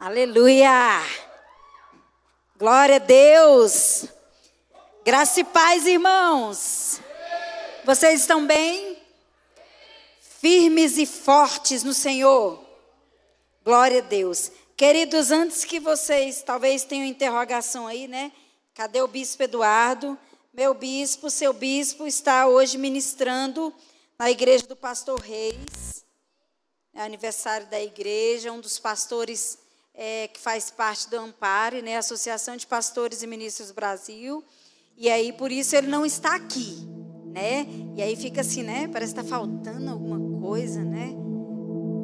Aleluia! Glória a Deus! Graça e paz, irmãos! Vocês estão bem? Firmes e fortes no Senhor. Glória a Deus. Queridos, antes que vocês talvez tenham interrogação aí, né? Cadê o bispo Eduardo? Meu bispo, seu bispo está hoje ministrando na igreja do pastor Reis. É aniversário da igreja, um dos pastores que faz parte do Ampare, né? Associação de Pastores e Ministros do Brasil. E aí, por isso, ele não está aqui, né? E aí fica assim, né? Parece que está faltando alguma coisa, né?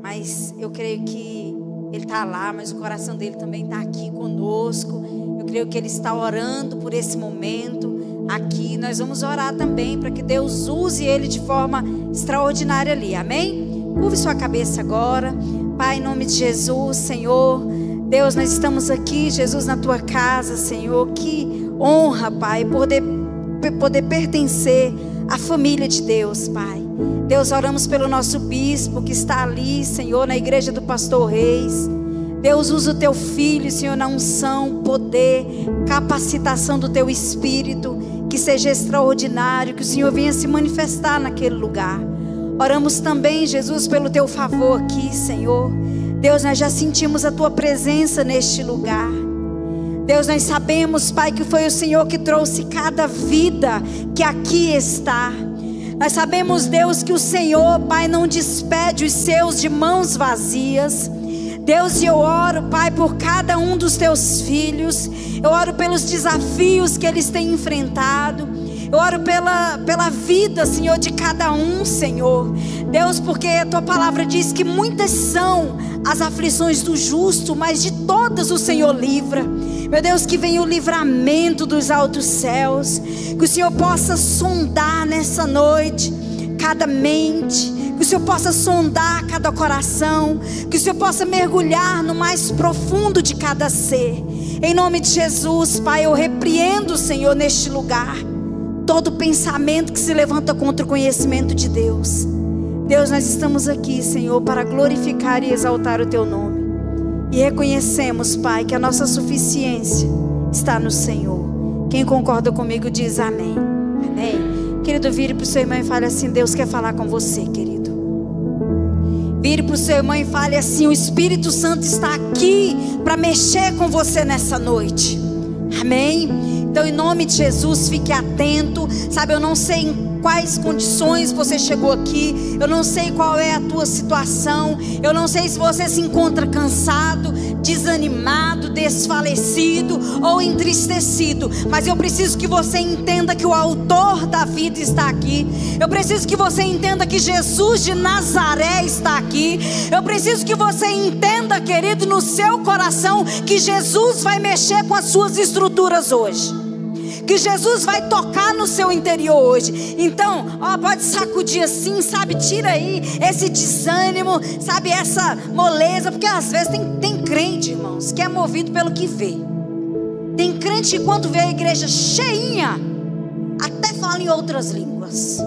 Mas eu creio que ele está lá, mas o coração dele também está aqui conosco. Eu creio que ele está orando por esse momento aqui. Nós vamos orar também para que Deus use ele de forma extraordinária ali, amém? Curve sua cabeça agora. Pai, em nome de Jesus, Senhor, Deus, nós estamos aqui, Jesus, na tua casa, Senhor. Que honra, Pai, poder pertencer à família de Deus, Pai. Deus, oramos pelo nosso bispo que está ali, Senhor, na igreja do pastor Reis. Deus, usa o teu filho, Senhor, na unção, poder, capacitação do teu espírito, que seja extraordinário, que o Senhor venha se manifestar naquele lugar. Oramos também, Jesus, pelo teu favor aqui, Senhor. Deus, nós já sentimos a tua presença neste lugar. Deus, nós sabemos, Pai, que foi o Senhor que trouxe cada vida que aqui está. Nós sabemos, Deus, que o Senhor, Pai, não despede os seus de mãos vazias. Deus, e eu oro, Pai, por cada um dos teus filhos. Eu oro pelos desafios que eles têm enfrentado. Eu oro pela vida, Senhor, de cada um, Senhor. Deus, porque a tua palavra diz que muitas são as aflições do justo, mas de todas o Senhor livra. Meu Deus, que venha o livramento dos altos céus. Que o Senhor possa sondar nessa noite cada mente. Que o Senhor possa sondar cada coração. Que o Senhor possa mergulhar no mais profundo de cada ser. Em nome de Jesus, Pai, eu repreendo, Senhor, neste lugar todo pensamento que se levanta contra o conhecimento de Deus. Deus, nós estamos aqui, Senhor, para glorificar e exaltar o teu nome. E reconhecemos, Pai, que a nossa suficiência está no Senhor. Quem concorda comigo diz amém. Amém. Querido, vire para o seu irmão e fale assim: Deus quer falar com você, querido. Vire para o seu irmão e fale assim: o Espírito Santo está aqui para mexer com você nessa noite. Amém. Então, em nome de Jesus, fique atento. Sabe, eu não sei em quais condições você chegou aqui. Eu não sei qual é a tua situação. Eu não sei se você se encontra cansado, desanimado, desfalecido ou entristecido. Mas eu preciso que você entenda que o autor da vida está aqui. Eu preciso que você entenda que Jesus de Nazaré está aqui. Eu preciso que você entenda, querido, no seu coração, que Jesus vai mexer com as suas estruturas hoje. Que Jesus vai tocar no seu interior hoje. Então, pode sacudir assim, sabe? Tira aí esse desânimo, sabe? Essa moleza. Porque às vezes tem crente, irmãos, que é movido pelo que vê. Tem crente que quando vê a igreja cheinha, até fala em outras línguas.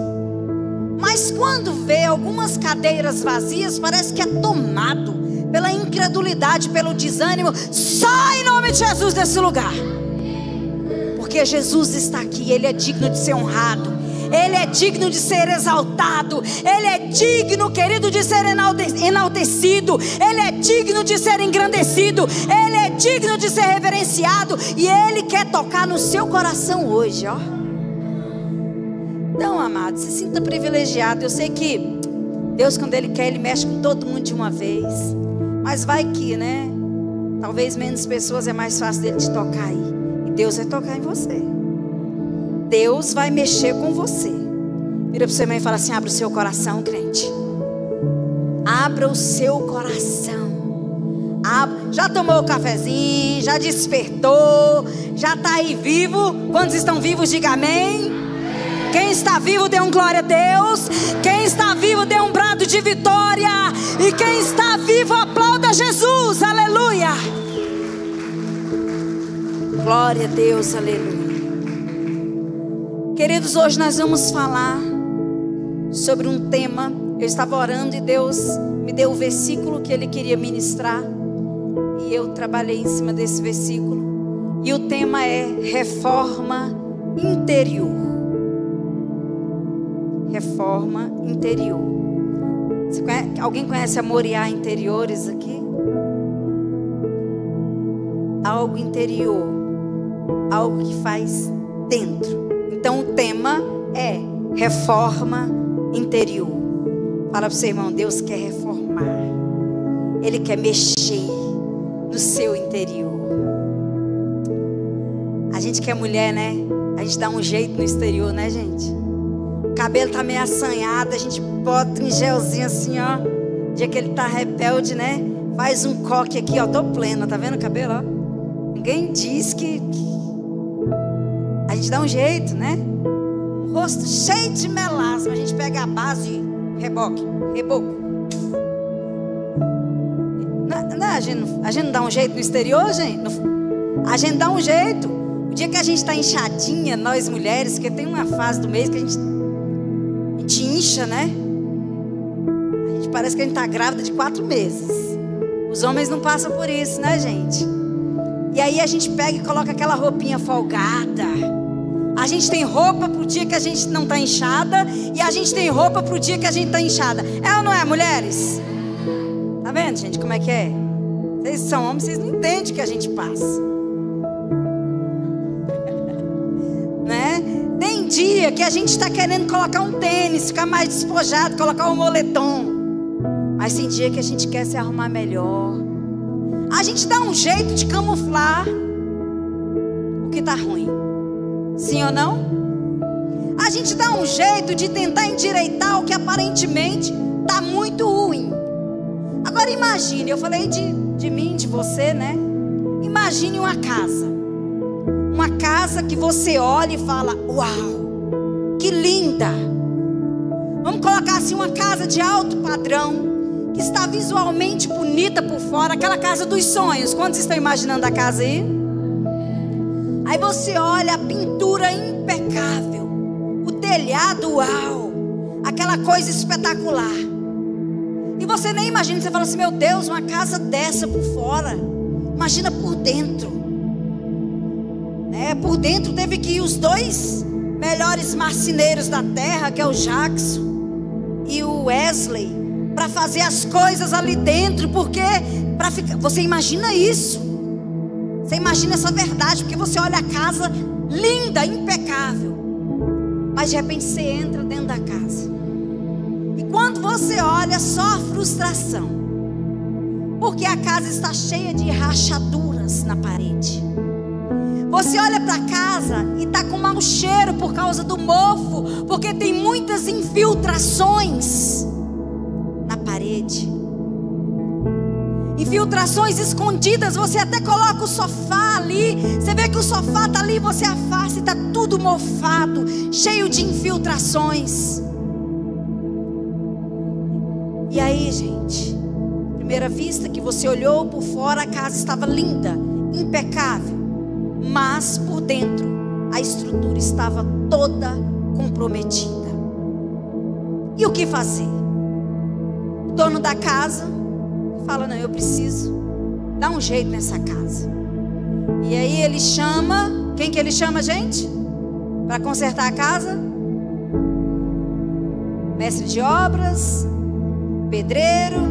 Mas quando vê algumas cadeiras vazias, parece que é tomado pela incredulidade, pelo desânimo. Sai em nome de Jesus desse lugar. Porque Jesus está aqui, Ele é digno de ser honrado, Ele é digno de ser exaltado, Ele é digno, querido, de ser enaltecido, Ele é digno de ser engrandecido, Ele é digno de ser reverenciado. E Ele quer tocar no seu coração hoje, ó. Então, amado, se sinta privilegiado. Eu sei que Deus, quando Ele quer, Ele mexe com todo mundo de uma vez. Mas vai que, né? Talvez menos pessoas, é mais fácil dele te tocar aí. Deus vai tocar em você. Deus vai mexer com você. Vira para o seu irmão e fala assim: abra o seu coração, crente. Abra o seu coração. Já tomou o cafezinho? Já despertou? Já está aí vivo? Quantos estão vivos, diga amém. Quem está vivo, dê um glória a Deus. Quem está vivo, dê um brado de vitória. E quem está vivo, aplauda Jesus. Aleluia. Glória a Deus, aleluia. Queridos, hoje nós vamos falar sobre um tema. Eu estava orando e Deus me deu o versículo que Ele queria ministrar. E e eu trabalhei em cima desse versículo. E o tema é reforma interior. Reforma interior. Alguém conhece a Moriá Interiores aqui? Algo interior, algo que faz dentro. Então o tema é reforma interior. Fala para o seu irmão, Deus quer reformar. Ele quer mexer no seu interior. A gente que é mulher, né? A gente dá um jeito no exterior, né, gente? O cabelo tá meio assanhado, a gente bota um gelzinho assim, ó. O dia que ele tá rebelde, né? Faz um coque aqui, ó. Tô plena, tá vendo o cabelo, ó? Ninguém diz que a gente dá um jeito, né? O rosto cheio de melasma, a gente pega a base e reboco. A gente não dá um jeito no exterior, gente? A gente dá um jeito. O dia que a gente está inchadinha, nós mulheres, porque tem uma fase do mês que a gente incha, né? A gente parece que a gente está grávida de 4 meses. Os homens não passam por isso, né, gente? E aí a gente pega e coloca aquela roupinha folgada. A gente tem roupa pro dia que a gente não está inchada, e a gente tem roupa pro dia que a gente está inchada. É ou não é, mulheres? Tá vendo, gente, como é que é? Vocês são homens, vocês não entendem o que a gente passa. Né? Tem dia que a gente está querendo colocar um tênis, ficar mais despojado, colocar um moletom. Mas tem dia que a gente quer se arrumar melhor. A gente dá um jeito de camuflar o que está ruim. Sim ou não? A gente dá um jeito de tentar endireitar o que aparentemente está muito ruim. Agora imagine, eu falei de mim, de você, né? Imagine uma casa. Uma casa que você olha e fala, uau, que linda. Vamos colocar assim uma casa de alto padrão, que está visualmente bonita por fora, aquela casa dos sonhos. Quantos estão imaginando a casa aí? Aí você olha a pintura impecável, o telhado, uau, aquela coisa espetacular. E você nem imagina, você fala assim, meu Deus, uma casa dessa por fora, imagina por dentro. Por dentro teve que ir os 2 melhores marceneiros da terra, que é o Jackson e o Wesley, para fazer as coisas ali dentro, porque você imagina isso, você imagina essa verdade, porque você olha a casa linda, impecável, mas de repente você entra dentro da casa, e quando você olha, só a frustração, porque a casa está cheia de rachaduras na parede. Você olha para casa e está com mau cheiro por causa do mofo, porque tem muitas infiltrações na parede. Infiltrações escondidas. Você até coloca o sofá ali, você vê que o sofá está ali, você afasta e está tudo mofado, cheio de infiltrações. E aí, gente, à primeira vista que você olhou por fora, a casa estava linda, impecável, mas por dentro a estrutura estava toda comprometida. E o que fazer? O dono da casa fala, não, eu preciso dar um jeito nessa casa. E aí ele chama, quem que ele chama, gente? Para consertar a casa? Mestre de obras, pedreiro,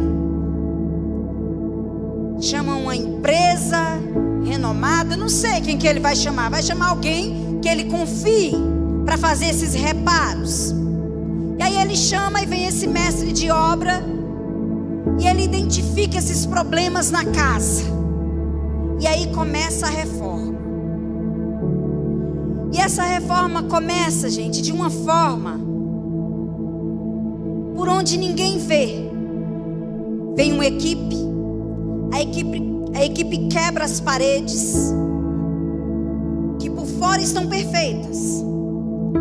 chama uma empresa renomada, não sei quem que ele vai chamar. Vai chamar alguém que ele confie para fazer esses reparos. E aí ele chama e vem esse mestre de obra, e ele identifica esses problemas na casa. E aí começa a reforma. E essa reforma começa, gente, de uma forma por onde ninguém vê. Vem uma equipe, a equipe quebra as paredes, que por fora estão perfeitas.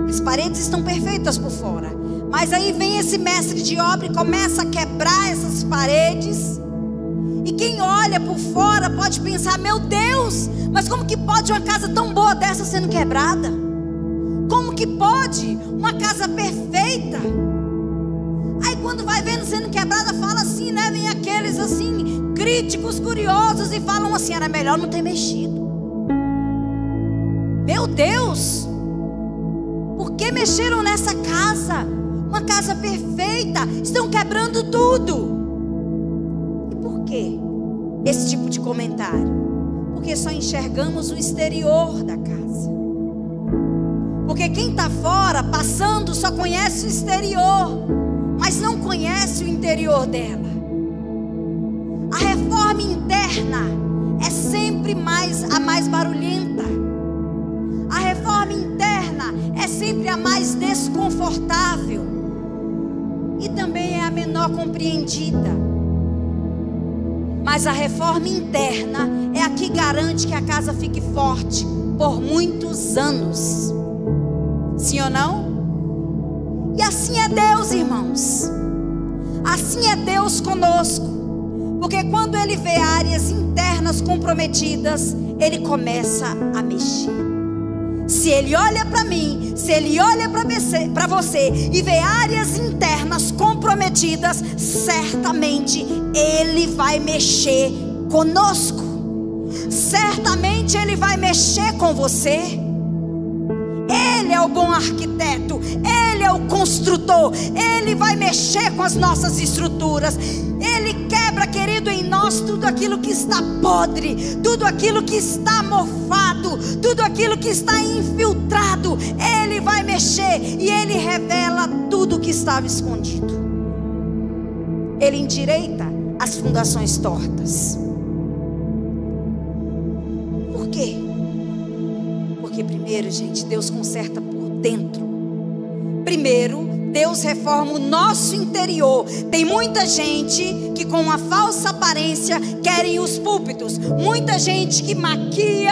As paredes estão perfeitas por fora, mas aí vem esse mestre de obra e começa a quebrar essas paredes. E quem olha por fora pode pensar, meu Deus, mas como que pode uma casa tão boa dessa sendo quebrada? Como que pode uma casa perfeita? Aí quando vai vendo sendo quebrada, fala assim, né? Vem aqueles assim, críticos, curiosos, e falam assim: era melhor não ter mexido. Meu Deus, por que mexeram nessa casa? Uma casa perfeita, estão quebrando tudo. E por que esse tipo de comentário? Porque só enxergamos o exterior da casa. Porque quem está fora, passando, só conhece o exterior, mas não conhece o interior dela. A reforma interna é sempre a mais barulhenta. A reforma interna é sempre a mais desconfortável. E também é a menor compreendida. Mas a reforma interna é a que garante que a casa fique forte por muitos anos. Sim ou não? E assim é Deus, irmãos. Assim é Deus conosco. Porque quando Ele vê áreas internas comprometidas, Ele começa a mexer. Se Ele olha para mim, se Ele olha para você e vê áreas internas comprometidas, certamente Ele vai mexer conosco. Certamente Ele vai mexer com você. Ele é o bom arquiteto, Ele é o construtor, Ele vai mexer com as nossas estruturas. Ele quebra, querido, em nós tudo aquilo que está podre, tudo aquilo que está mofado, tudo aquilo que está infiltrado. Ele vai mexer e Ele revela tudo que estava escondido. Ele endireita as fundações tortas. Por quê? Porque primeiro, gente, Deus conserta por dentro. Primeiro, Deus reforma o nosso interior. Tem muita gente que com uma falsa aparência querem os púlpitos. Muita gente que maquia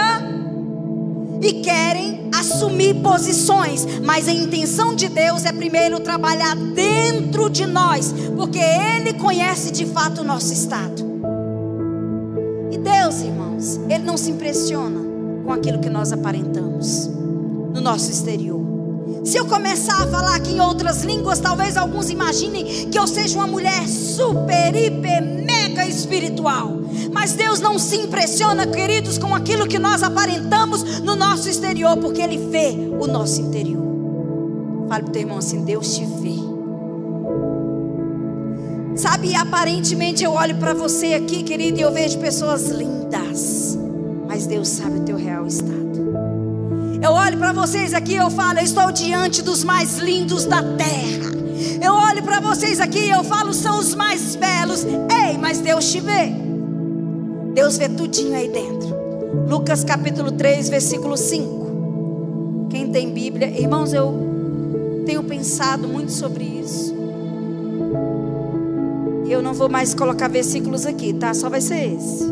e querem assumir posições. Mas a intenção de Deus é primeiro trabalhar dentro de nós, porque Ele conhece de fato o nosso estado. E Deus, irmãos, Ele não se impressiona com aquilo que nós aparentamos no nosso exterior. Se eu começar a falar aqui em outras línguas, talvez alguns imaginem que eu seja uma mulher super, hiper, mega espiritual. Mas Deus não se impressiona, queridos, com aquilo que nós aparentamos no nosso exterior, porque Ele vê o nosso interior. Fale para o teu irmão assim: Deus te vê. Sabe, aparentemente eu olho para você aqui, querido, e eu vejo pessoas lindas, mas Deus sabe o teu real estado. Eu olho para vocês aqui e eu falo: eu estou diante dos mais lindos da terra. Eu olho para vocês aqui e eu falo: são os mais belos. Ei, mas Deus te vê. Deus vê tudinho aí dentro. Lucas capítulo 3, versículo 5. Quem tem Bíblia? Irmãos, eu tenho pensado muito sobre isso. Eu não vou mais colocar versículos aqui, tá? Só vai ser esse.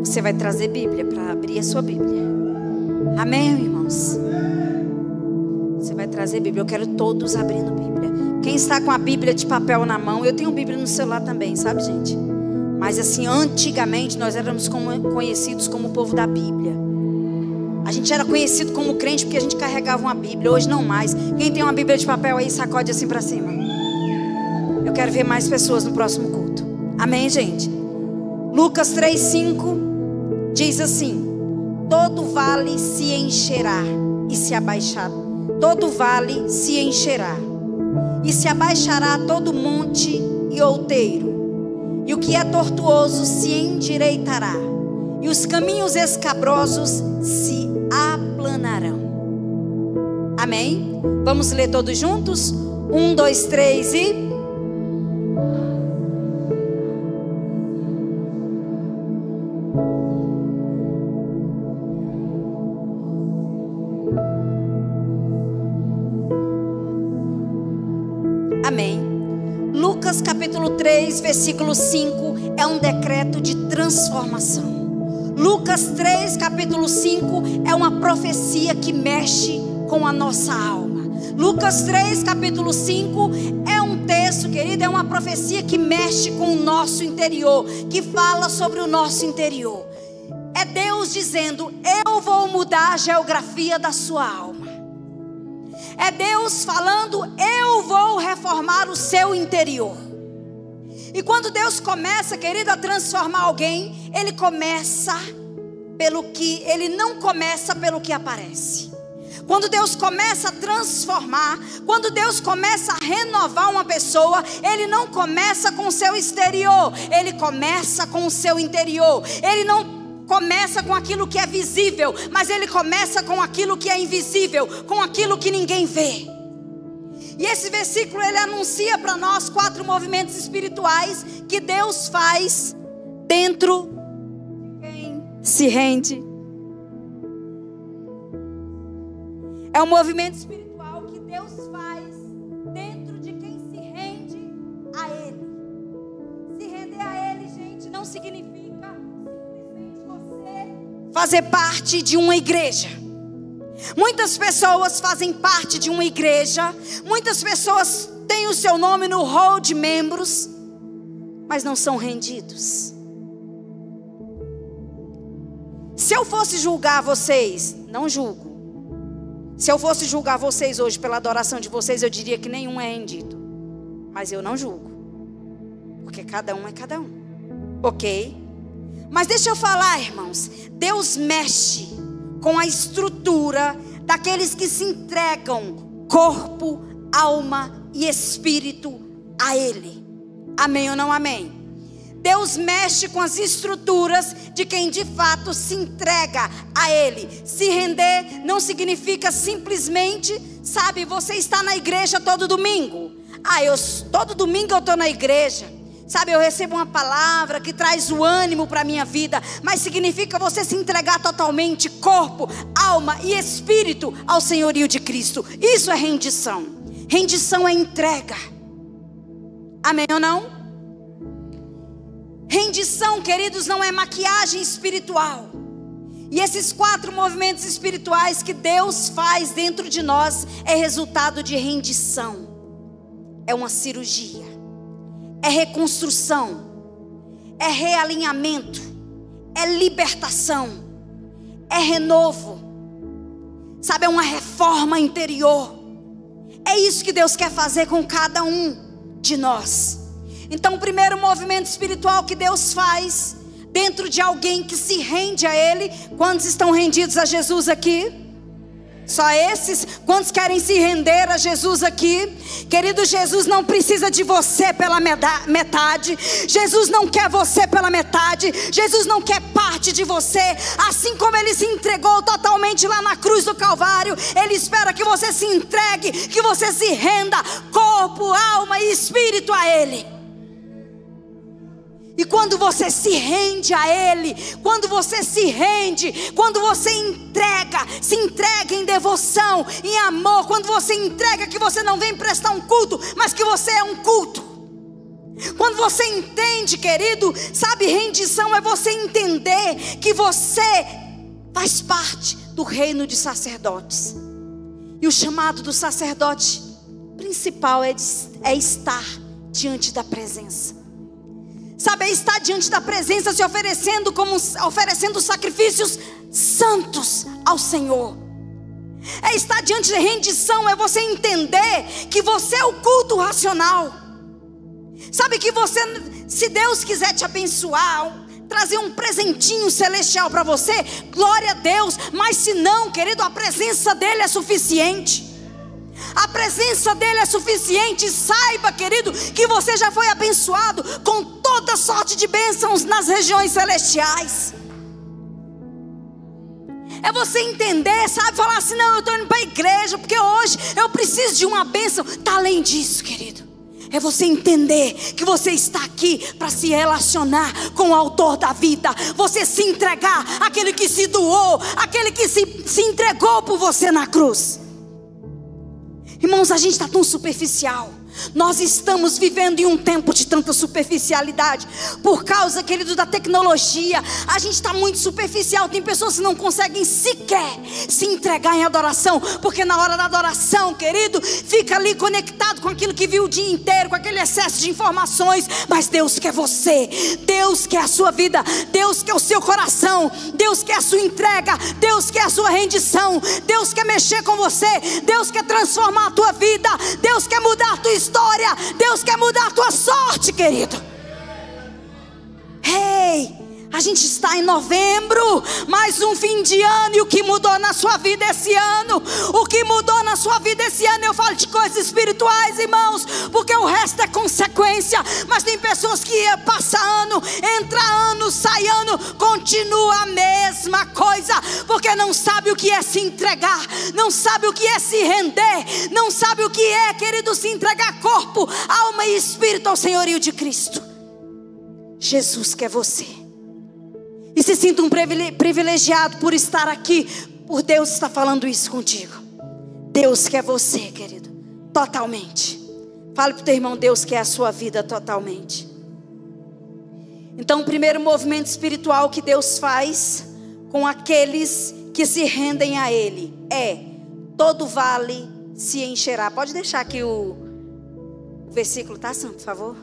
Você vai trazer Bíblia para abrir a sua Bíblia. Amém, irmãos? Você vai trazer Bíblia. Eu quero todos abrindo Bíblia. Quem está com a Bíblia de papel na mão, eu tenho Bíblia no celular também, sabe, gente? Mas assim, antigamente nós éramos conhecidos como o povo da Bíblia. A gente era conhecido como crente porque a gente carregava uma Bíblia. Hoje não mais. Quem tem uma Bíblia de papel aí, sacode assim para cima. Eu quero ver mais pessoas no próximo culto. Amém, gente? Lucas 3:5 diz assim: todo vale se encherá e se abaixar. Todo vale se encherá e se abaixará todo monte e outeiro, e o que é tortuoso se endireitará, e os caminhos escabrosos se aplanarão. Amém? Vamos ler todos juntos? 1, 2, 3 e... Amém. Lucas capítulo 3, versículo 5 é um decreto de transformação. Lucas 3, capítulo 5 é uma profecia que mexe com a nossa alma. Lucas 3, capítulo 5 é um texto, querido, é uma profecia que mexe com o nosso interior, que fala sobre o nosso interior. É Deus dizendo: eu vou mudar a geografia da sua alma. É Deus falando: eu vou reformar transformar o seu interior. E quando Deus começa, querido, a transformar alguém, Ele não começa pelo que aparece. Quando Deus começa a transformar, quando Deus começa a renovar uma pessoa, Ele não começa com o seu exterior, Ele começa com o seu interior. Ele não começa com aquilo que é visível, mas Ele começa com aquilo que é invisível, com aquilo que ninguém vê. E esse versículo, ele anuncia para nós 4 movimentos espirituais que Deus faz dentro de quem se rende. É um movimento espiritual que Deus faz dentro de quem se rende a Ele. Se render a Ele, gente, não significa simplesmente você fazer parte de uma igreja. Muitas pessoas fazem parte de uma igreja, muitas pessoas têm o seu nome no hall de membros, mas não são rendidos. Se eu fosse julgar vocês, não julgo. Se eu fosse julgar vocês hoje pela adoração de vocês, eu diria que nenhum é rendido. Mas eu não julgo, porque cada um é cada um, ok? Mas deixa eu falar, irmãos, Deus mexe com a estrutura daqueles que se entregam corpo, alma e espírito a Ele. Amém ou não amém? Deus mexe com as estruturas de quem de fato se entrega a Ele. Se render não significa simplesmente, sabe, você está na igreja todo domingo. Todo domingo eu estou na igreja. Sabe, eu recebo uma palavra que traz o ânimo para a minha vida, mas significa você se entregar totalmente, corpo, alma e espírito ao senhorio de Cristo. Isso é rendição. Rendição é entrega. Amém ou não? Rendição, queridos, não é maquiagem espiritual. E esses 4 movimentos espirituais que Deus faz dentro de nós é resultado de rendição. É uma cirurgia. É reconstrução, é realinhamento, é libertação, é renovo, sabe, é uma reforma interior. É isso que Deus quer fazer com cada um de nós. Então, o primeiro movimento espiritual que Deus faz dentro de alguém que se rende a Ele. Quantos estão rendidos a Jesus aqui? Só esses? Quantos querem se render a Jesus aqui? Querido, Jesus não precisa de você pela metade. Jesus não quer você pela metade. Jesus não quer parte de você. Assim como Ele se entregou totalmente lá na cruz do Calvário, Ele espera que você se entregue, que você se renda, corpo, alma e espírito a Ele. E quando você se rende a Ele, quando você se rende, quando você se entrega em devoção, em amor, quando você entrega que você não vem prestar um culto, mas que você é um culto. Quando você entende, querido, sabe, rendição é você entender que você faz parte do reino de sacerdotes. E o chamado do sacerdote principal é estar diante da presença. Sabe, é estar diante da presença, se oferecendo sacrifícios santos ao Senhor. É estar diante de rendição, é você entender que você é o culto racional. Sabe que você, se Deus quiser te abençoar, trazer um presentinho celestial para você, glória a Deus. Mas se não, querido, a presença dEle é suficiente. A presença dEle é suficiente. Saiba, querido, que você já foi abençoado com toda sorte de bênçãos nas regiões celestiais. É você entender, sabe, falar assim, não, eu estou indo para a igreja porque hoje eu preciso de uma bênção. Está além disso, querido. É você entender que você está aqui para se relacionar com o autor da vida. Você se entregar àquele que se doou, aquele que se entregou por você na cruz. Irmãos, a gente está tão superficial. Nós estamos vivendo em um tempo de tanta superficialidade. Por causa, querido, da tecnologia. A gente está muito superficial. Tem pessoas que não conseguem sequer se entregar em adoração, porque na hora da adoração, querido, fica ali conectado com aquilo que viu o dia inteiro, com aquele excesso de informações. Mas Deus quer você. Deus quer a sua vida. Deus quer o seu coração. Deus quer a sua entrega. Deus quer a sua rendição. Deus quer mexer com você. Deus quer transformar a tua vida. Deus quer mudar a tua história. história. Deus quer mudar a tua sorte, querido. Ei, a gente está em novembro, mais um fim de ano. E o que mudou na sua vida esse ano? O que mudou na sua vida esse ano? Eu falo de coisas espirituais, irmãos, porque o resto é consequência. Mas tem pessoas que passa ano, entra ano, sai ano, continua a mesma coisa, porque não sabe o que é se entregar, não sabe o que é se render, não sabe o que é, querido, se entregar corpo, alma e espírito ao senhorio de Cristo. Jesus quer você. E se sinta um privilegiado por estar aqui, por Deus estar falando isso contigo. Deus quer você, querido, totalmente. Fale para o teu irmão, Deus quer a sua vida totalmente. Então o primeiro movimento espiritual que Deus faz com aqueles que se rendem a Ele é: todo vale se encherá. Pode deixar aqui o versículo, tá, Santo, por favor?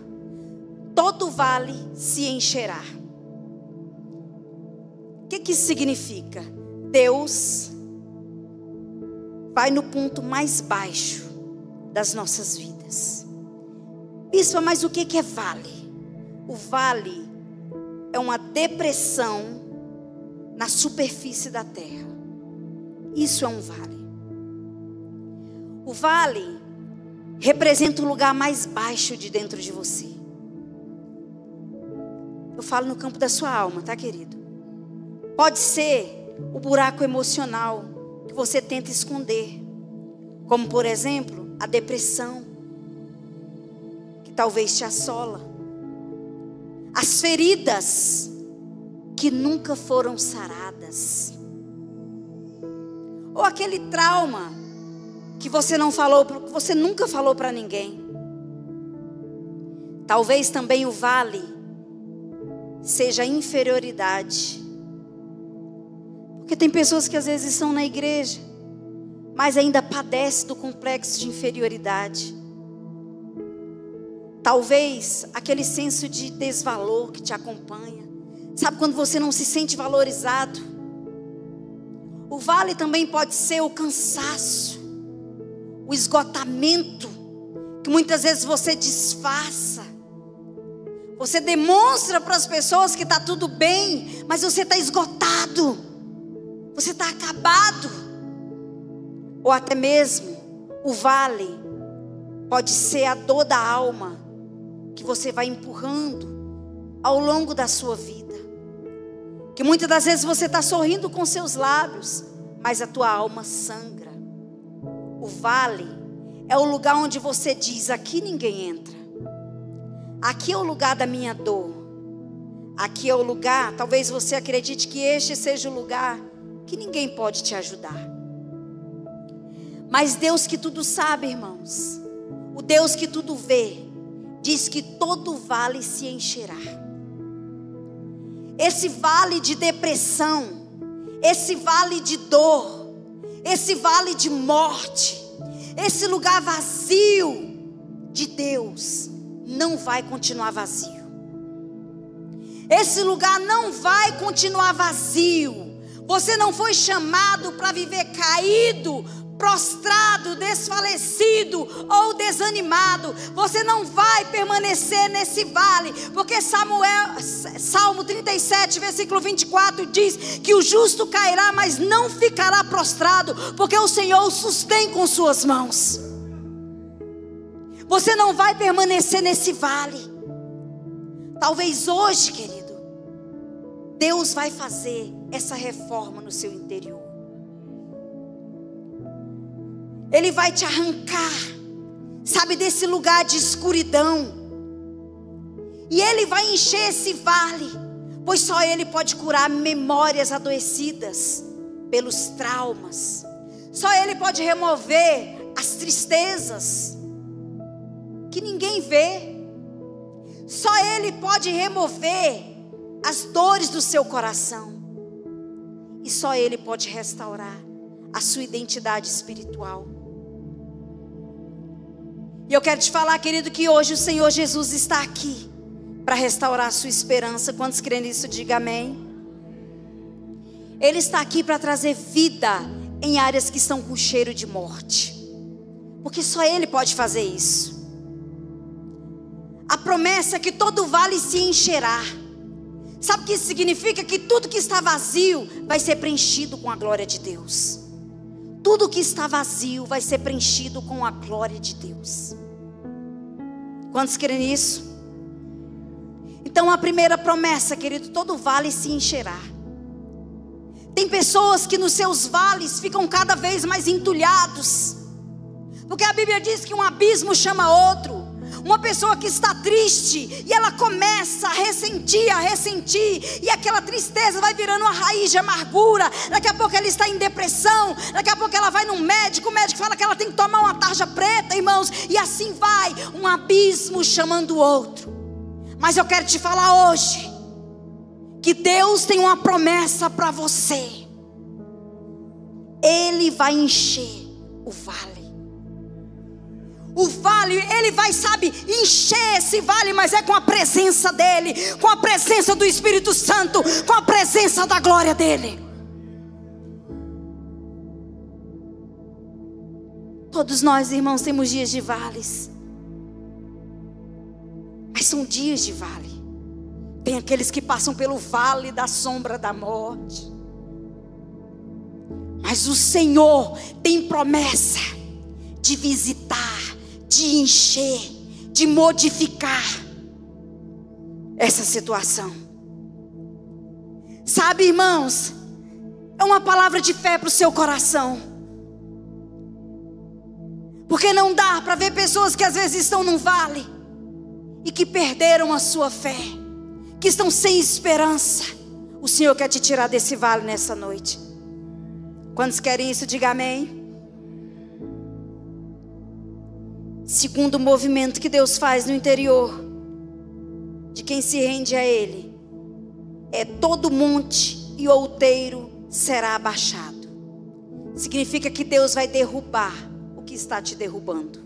Todo vale se encherá. O que isso significa? Deus vai no ponto mais baixo das nossas vidas. Bispa, mas o que é vale? O vale é uma depressão na superfície da terra. Isso é um vale. O vale representa o lugar mais baixo de dentro de você. Eu falo no campo da sua alma, tá, querido? Pode ser o buraco emocional que você tenta esconder, como por exemplo a depressão que talvez te assola, as feridas que nunca foram saradas, ou aquele trauma que você não falou, que você nunca falou para ninguém. Talvez também o vale seja a inferioridade. Porque tem pessoas que às vezes estão na igreja, mas ainda padecem do complexo de inferioridade. Talvez aquele senso de desvalor que te acompanha. Sabe quando você não se sente valorizado? O vale também pode ser o cansaço, o esgotamento, que muitas vezes você disfarça. Você demonstra para as pessoas que está tudo bem, mas você está esgotado. Você está acabado. Ou até mesmo o vale pode ser a dor da alma que você vai empurrando ao longo da sua vida. Que muitas das vezes você está sorrindo com seus lábios, mas a tua alma sangra. O vale é o lugar onde você diz: aqui ninguém entra. Aqui é o lugar da minha dor. Aqui é o lugar, talvez você acredite que este seja o lugar que ninguém pode te ajudar. Mas Deus que tudo sabe, irmãos, o Deus que tudo vê, diz que todo vale se encherá. Esse vale de depressão, esse vale de dor, esse vale de morte, esse lugar vazio de Deus não vai continuar vazio. Esse lugar não vai continuar vazio. Você não foi chamado para viver caído, prostrado, desfalecido ou desanimado. Você não vai permanecer nesse vale, porque Salmo 37, versículo 24 diz que o justo cairá, mas não ficará prostrado, porque o Senhor o sustém com suas mãos. Você não vai permanecer nesse vale. Talvez hoje, querido, Deus vai fazer essa reforma no seu interior. Ele vai te arrancar, sabe, desse lugar de escuridão. E Ele vai encher esse vale, pois só Ele pode curar memórias adoecidas pelos traumas. Só Ele pode remover as tristezas que ninguém vê. Só Ele pode remover as dores do seu coração. E só Ele pode restaurar a sua identidade espiritual. E eu quero te falar, querido, que hoje o Senhor Jesus está aqui para restaurar a sua esperança. Quantos creem nisso, diga amém. Ele está aqui para trazer vida em áreas que estão com cheiro de morte, porque só Ele pode fazer isso. a promessa é que todo vale se encherá. Sabe o que isso significa? Que tudo que está vazio vai ser preenchido com a glória de Deus. Tudo que está vazio vai ser preenchido com a glória de Deus. Quantos querem nisso? Então a primeira promessa, querido, todo vale se encherá. Tem pessoas que nos seus vales ficam cada vez mais entulhados, porque a Bíblia diz que um abismo chama outro. Uma pessoa que está triste e ela começa a ressentir, e aquela tristeza vai virando uma raiz de amargura. Daqui a pouco ela está em depressão, daqui a pouco ela vai no médico, o médico fala que ela tem que tomar uma tarja preta, irmãos, e assim vai, um abismo chamando o outro. Mas eu quero te falar hoje, que Deus tem uma promessa para você. Ele vai encher o vale. O vale, Ele vai, sabe, encher esse vale, mas é com a presença dEle, com a presença do Espírito Santo, com a presença da glória dEle. Todos nós, irmãos, temos dias de vales, mas são dias de vale. Tem aqueles que passam pelo vale da sombra da morte, mas o Senhor tem promessa de visitar, de encher, de modificar essa situação. Sabe, irmãos, é uma palavra de fé para o seu coração, porque não dá para ver pessoas que às vezes estão num vale e que perderam a sua fé, que estão sem esperança. O Senhor quer te tirar desse vale nessa noite. Quantos querem isso? Diga amém. Segundo movimento que Deus faz no interior de quem se rende a Ele, é todo monte e outeiro será abaixado. Significa que Deus vai derrubar o que está te derrubando.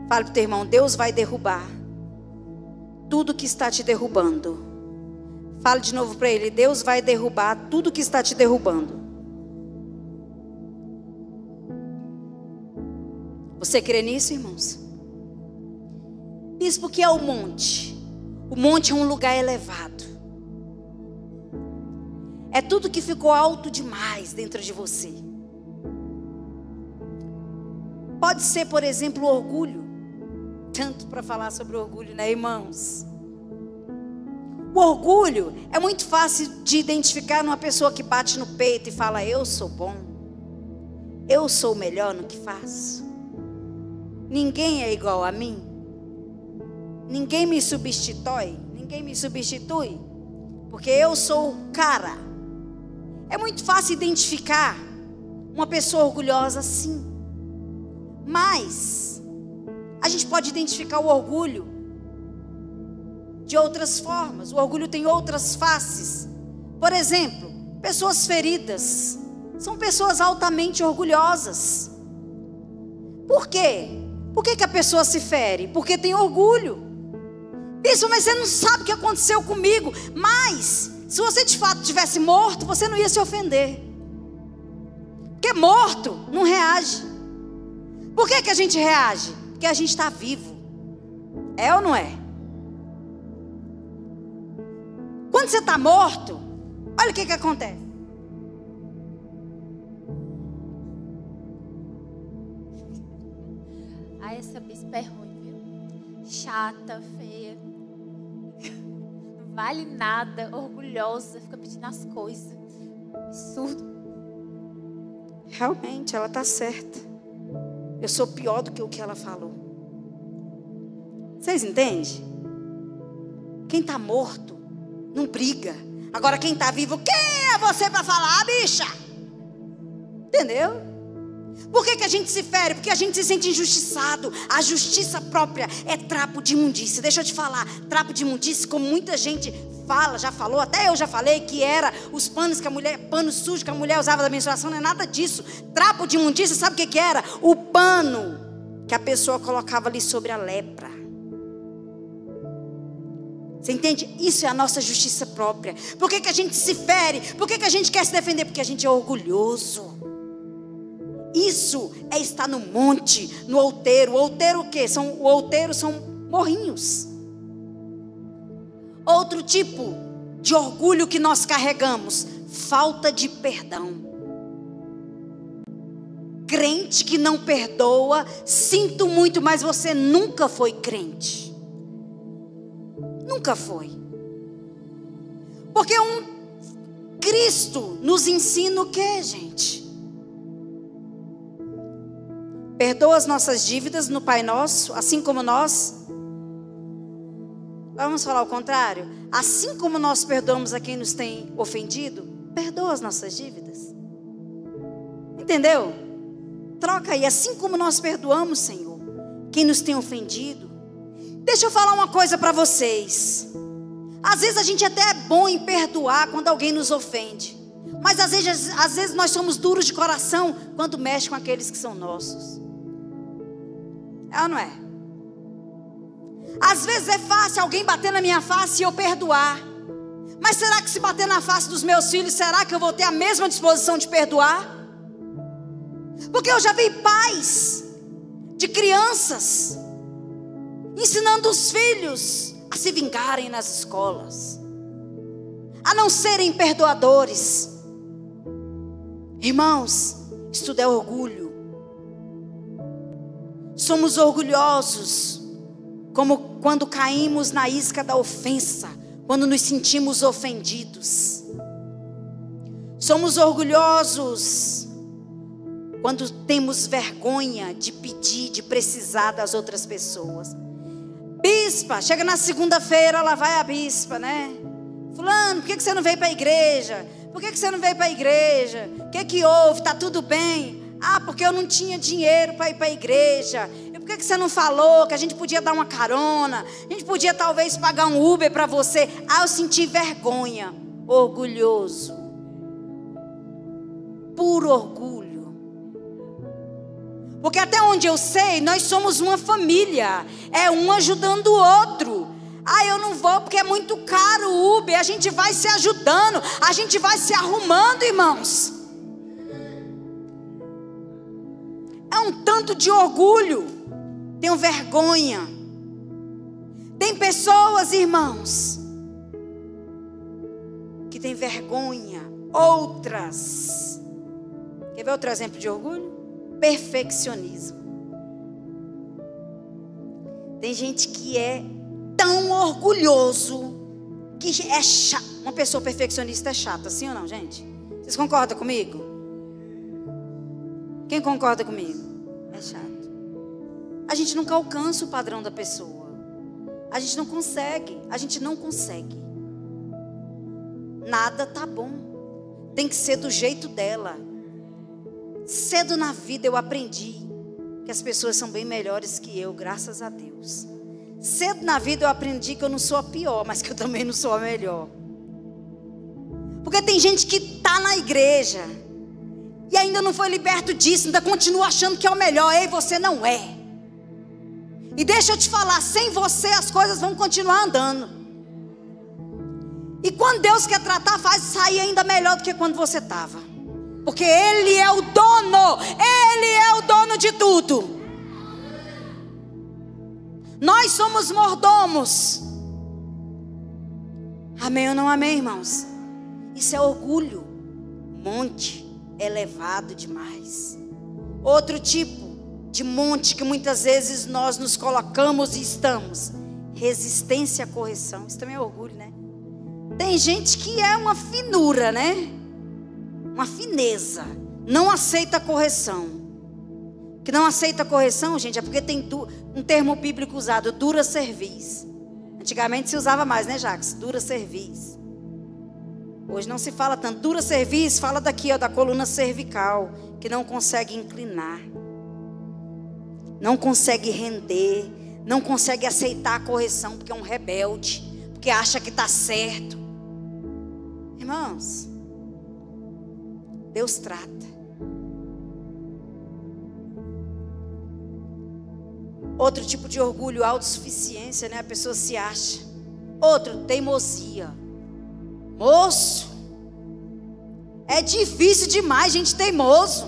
Fale para o teu irmão: Deus vai derrubar tudo que está te derrubando. Fale de novo para ele: Deus vai derrubar tudo que está te derrubando. Você crê nisso, irmãos? Bispo, o que é o monte? O monte é um lugar elevado. É tudo que ficou alto demais dentro de você. Pode ser, por exemplo, o orgulho. Tanto para falar sobre orgulho, né, irmãos? O orgulho é muito fácil de identificar numa pessoa que bate no peito e fala: eu sou bom, eu sou o melhor no que faço, ninguém é igual a mim, ninguém me substitui, porque eu sou o cara. É muito fácil identificar uma pessoa orgulhosa assim. Mas a gente pode identificar o orgulho de outras formas. O orgulho tem outras faces. Por exemplo, pessoas feridas são pessoas altamente orgulhosas. Por quê? Por que a pessoa se fere? Porque tem orgulho. Isso, mas você não sabe o que aconteceu comigo. Mas se você de fato tivesse morto, você não ia se ofender, porque morto não reage. Por que a gente reage? Porque a gente está vivo. É ou não é? Quando você está morto, olha o que acontece. Ah, essa bispa é ruim, viu? Chata, feia, não vale nada, orgulhosa, fica pedindo as coisas. Absurdo. Realmente, ela está certa. Eu sou pior do que o que ela falou. Vocês entendem? Quem está morto não briga. Agora quem está vivo, quem é você para falar, bicha? Entendeu? Por que a gente se fere? Porque a gente se sente injustiçado. A justiça própria é trapo de imundície. Deixa eu te falar, trapo de imundície, como muita gente fala, já falou, até eu já falei, que era os panos que a mulher, pano sujo que a mulher usava da menstruação. Não é nada disso. Trapo de imundície, sabe o que era? O pano que a pessoa colocava ali sobre a lepra. Você entende? Isso é a nossa justiça própria. Por que a gente se fere? Por que a gente quer se defender? Porque a gente é orgulhoso. Isso é estar no monte, no outeiro. O outeiro o quê? O outeiro são morrinhos. Outro tipo de orgulho que nós carregamos, falta de perdão. Crente que não perdoa, sinto muito, mas você nunca foi crente. Nunca foi. Porque Cristo nos ensina o quê, gente? Perdoa as nossas dívidas no Pai Nosso, assim como nós. Vamos falar o contrário? Assim como nós perdoamos a quem nos tem ofendido, perdoa as nossas dívidas. Entendeu? Troca aí, assim como nós perdoamos, Senhor, quem nos tem ofendido. Deixa eu falar uma coisa para vocês. Às vezes a gente até é bom em perdoar quando alguém nos ofende. Mas às vezes nós somos duros de coração quando mexe com aqueles que são nossos. É ou não é? Às vezes é fácil alguém bater na minha face e eu perdoar. Mas será que se bater na face dos meus filhos, será que eu vou ter a mesma disposição de perdoar? Porque eu já vi pais de crianças ensinando os filhos a se vingarem nas escolas, a não serem perdoadores. Irmãos, isso tudo é orgulho. Somos orgulhosos, como quando caímos na isca da ofensa, quando nos sentimos ofendidos. Somos orgulhosos quando temos vergonha de pedir, de precisar das outras pessoas. Bispa, chega na segunda-feira, lá vai a bispa, né? Fulano, por que você não veio para a igreja? Por que você não veio para a igreja? O que houve? Está tudo bem? Ah, porque eu não tinha dinheiro para ir para a igreja. E por que você não falou que a gente podia dar uma carona? A gente podia talvez pagar um Uber para você. Ah, eu senti vergonha. Orgulhoso. Puro orgulho. Porque até onde eu sei, nós somos uma família. É um ajudando o outro. Ah, eu não vou porque é muito caro o Uber. A gente vai se ajudando. A gente vai se arrumando, irmãos. É um tanto de orgulho. Tenho vergonha. Tem pessoas, irmãos, que têm vergonha. Outras. Quer ver outro exemplo de orgulho? Perfeccionismo. Tem gente que é tão orgulhoso que é chato. Uma pessoa perfeccionista é chata, sim ou não, gente? Vocês concordam comigo? Quem concorda comigo? É chato. A gente nunca alcança o padrão da pessoa. A gente não consegue. A gente não consegue. Nada tá bom. Tem que ser do jeito dela. Cedo na vida eu aprendi que as pessoas são bem melhores que eu, graças a Deus. Cedo na vida eu aprendi que eu não sou a pior, mas que eu também não sou a melhor. Porque tem gente que está na igreja e ainda não foi liberto disso, ainda continua achando que é o melhor. Ei, você não é. E deixa eu te falar, sem você as coisas vão continuar andando. E quando Deus quer tratar, faz sair ainda melhor do que quando você estava. Porque Ele é o dono. Ele é o dono de tudo. Nós somos mordomos. Amém ou não amém, irmãos? Isso é orgulho. Monte elevado demais. Outro tipo de monte que muitas vezes nós nos colocamos e estamos. Resistência à correção. Isso também é orgulho, né? Tem gente que é uma finura, né? Uma fineza. Não aceita correção. Que não aceita correção, gente, é porque tem um termo bíblico usado, dura cerviz. Antigamente se usava mais, né, Jacques? Dura cerviz. Hoje não se fala tanto. Dura cerviz, fala daqui, ó, da coluna cervical, que não consegue inclinar. Não consegue render. Não consegue aceitar a correção, porque é um rebelde. Porque acha que está certo. Irmãos, Deus trata. Outro tipo de orgulho, autossuficiência, né? A pessoa se acha. Outro, teimosia. Moço, é difícil demais, gente teimoso.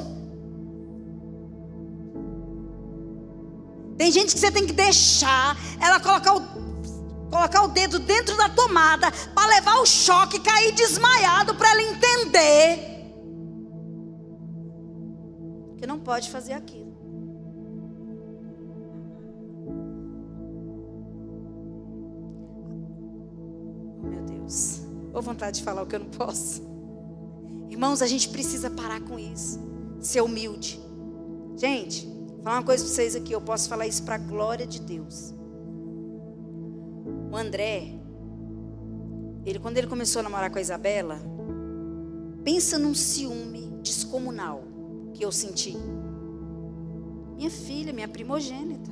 Tem gente que você tem que deixar ela colocar o dedo dentro da tomada para levar o choque, cair desmaiado, para ela entender que não pode fazer aquilo. Meu Deus, ou vontade de falar o que eu não posso. Irmãos, a gente precisa parar com isso, ser humilde. Gente, vou falar uma coisa para vocês aqui, eu posso falar isso para a glória de Deus. O André, quando ele começou a namorar com a Isabela, pensa num ciúme descomunal que eu senti. Minha filha, minha primogênita.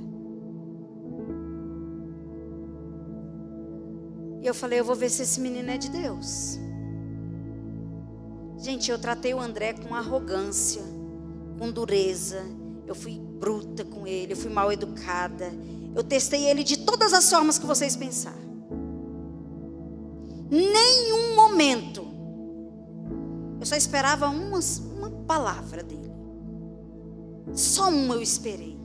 E eu falei, eu vou ver se esse menino é de Deus. Gente, eu tratei o André com arrogância, com dureza. Eu fui bruta com ele, eu fui mal educada. Eu testei ele de todas as formas que vocês pensarem. Nenhum momento. Eu só esperava uma palavra dele. Só uma eu esperei.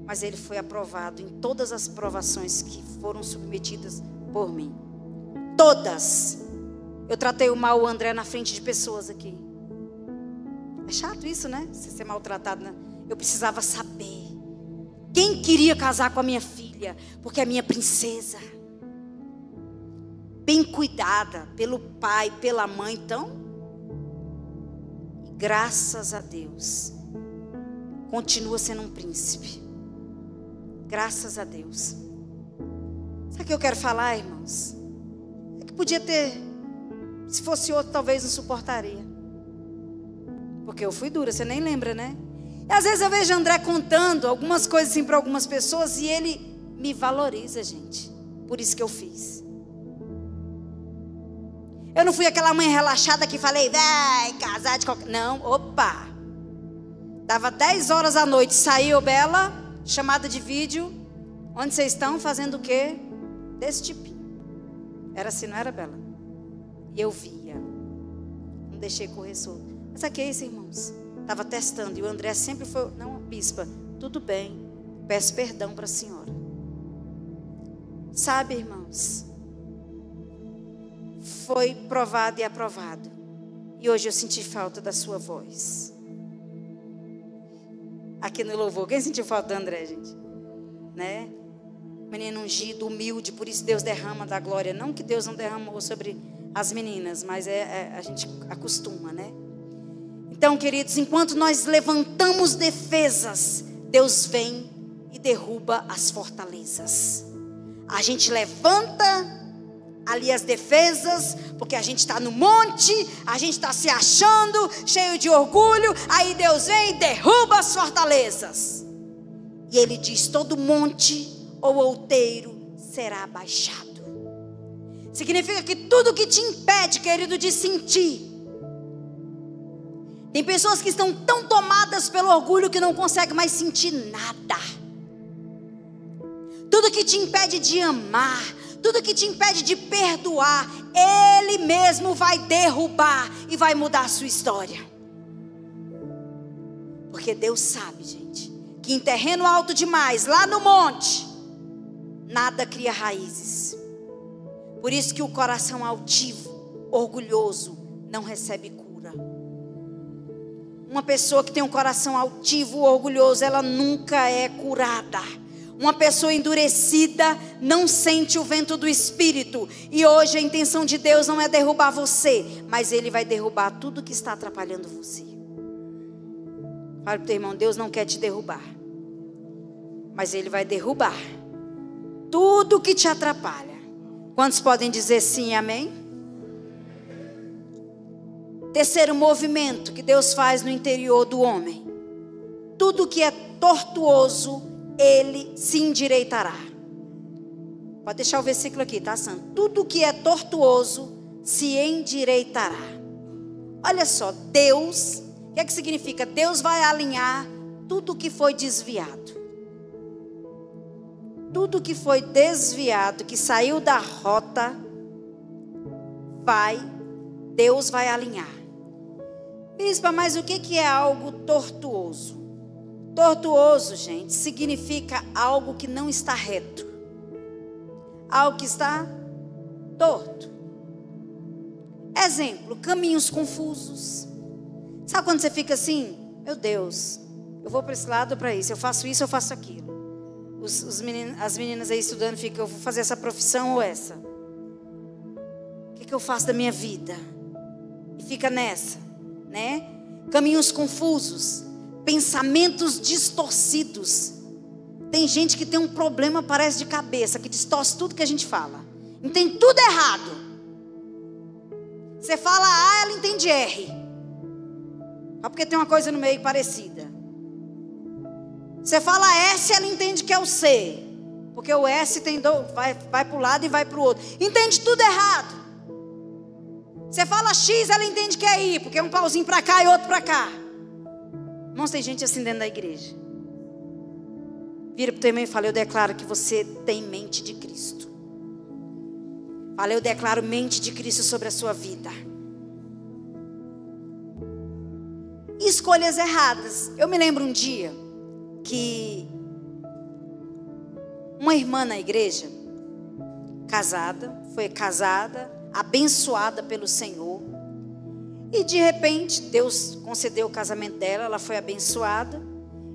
Mas ele foi aprovado em todas as provações que foram submetidas por mim. Todas. Eu tratei mal o André na frente de pessoas aqui. É chato isso, né? Você ser maltratado, né? Eu precisava saber quem queria casar com a minha filha, porque é minha princesa. Bem cuidada pelo pai, pela mãe. Então, graças a Deus, continua sendo um príncipe. Graças a Deus. Sabe o que eu quero falar, irmãos? É que podia ter, se fosse outro, talvez não suportaria. Porque eu fui dura, você nem lembra, né? E às vezes eu vejo André contando algumas coisas assim para algumas pessoas e ele me valoriza, gente. Por isso que eu fiz. Eu não fui aquela mãe relaxada que falei, vai casar de qualquer... Não, opa. Dava 10 horas da noite, saiu Bela, chamada de vídeo. Onde vocês estão? Fazendo o quê? Desse tipinho. Era assim, não era, Bela? E eu via. Não deixei correr solto. Mas aqui é isso, irmãos. Estava testando. E o André sempre foi, não, bispa, tudo bem. Peço perdão para a senhora. Sabe, irmãos? Foi provado e aprovado. E hoje eu senti falta da sua voz. Aqui no louvor. Quem sentiu falta do André, gente? Né? Menino ungido, humilde. Por isso Deus derrama da glória. Não que Deus não derramou sobre as meninas. Mas a gente acostuma, né? Então, queridos, enquanto nós levantamos defesas, Deus vem e derruba as fortalezas. A gente levanta ali as defesas, porque a gente está no monte, a gente está se achando, cheio de orgulho, aí Deus vem e derruba as fortalezas. E Ele diz, todo monte ou outeiro será abaixado. Significa que tudo que te impede, querido, de sentir. Tem pessoas que estão tão tomadas pelo orgulho que não conseguem mais sentir nada. Tudo que te impede de amar, tudo que te impede de perdoar, Ele mesmo vai derrubar e vai mudar a sua história. Porque Deus sabe, gente, que em terreno alto demais, lá no monte, nada cria raízes. Por isso que o coração altivo, orgulhoso, não recebe cura. Uma pessoa que tem um coração altivo, orgulhoso, ela nunca é curada. Uma pessoa endurecida não sente o vento do Espírito. E hoje a intenção de Deus não é derrubar você, mas Ele vai derrubar tudo que está atrapalhando você. Fala para o teu irmão, Deus não quer te derrubar, mas Ele vai derrubar tudo que te atrapalha. Quantos podem dizer sim e amém? Terceiro movimento que Deus faz no interior do homem. Tudo que é tortuoso, Ele se endireitará. Pode deixar o versículo aqui, tá, Santo? Tudo que é tortuoso se endireitará. Olha só, Deus, o que é que significa? Deus vai alinhar tudo que foi desviado. Tudo que foi desviado, que saiu da rota, Deus vai alinhar. Bispa, mas o que é algo tortuoso? Tortuoso, gente, significa algo que não está reto. Algo que está torto. Exemplo, caminhos confusos. Sabe quando você fica assim? Meu Deus, eu vou para esse lado ou para isso, eu faço isso, eu faço aquilo. As meninas aí estudando ficam, eu vou fazer essa profissão ou essa? O que eu faço da minha vida? E fica nessa, né? Caminhos confusos, pensamentos distorcidos. Tem gente que tem um problema, parece de cabeça, que distorce tudo que a gente fala. Entende tudo errado. Você fala A, ela entende R. Só porque tem uma coisa no meio parecida. Você fala S, ela entende que é o C. Porque o S tem vai para o lado e vai para o outro. Entende tudo errado. Você fala X, ela entende que é Y. Porque é um pauzinho para cá e outro para cá. Irmãos, tem gente assim dentro da igreja. Vira para o teu irmão e fala: eu declaro que você tem mente de Cristo. Fala: eu declaro mente de Cristo sobre a sua vida. Escolhas erradas. Eu me lembro um dia que uma irmã na igreja, foi casada, abençoada pelo Senhor. E de repente, Deus concedeu o casamento dela, ela foi abençoada.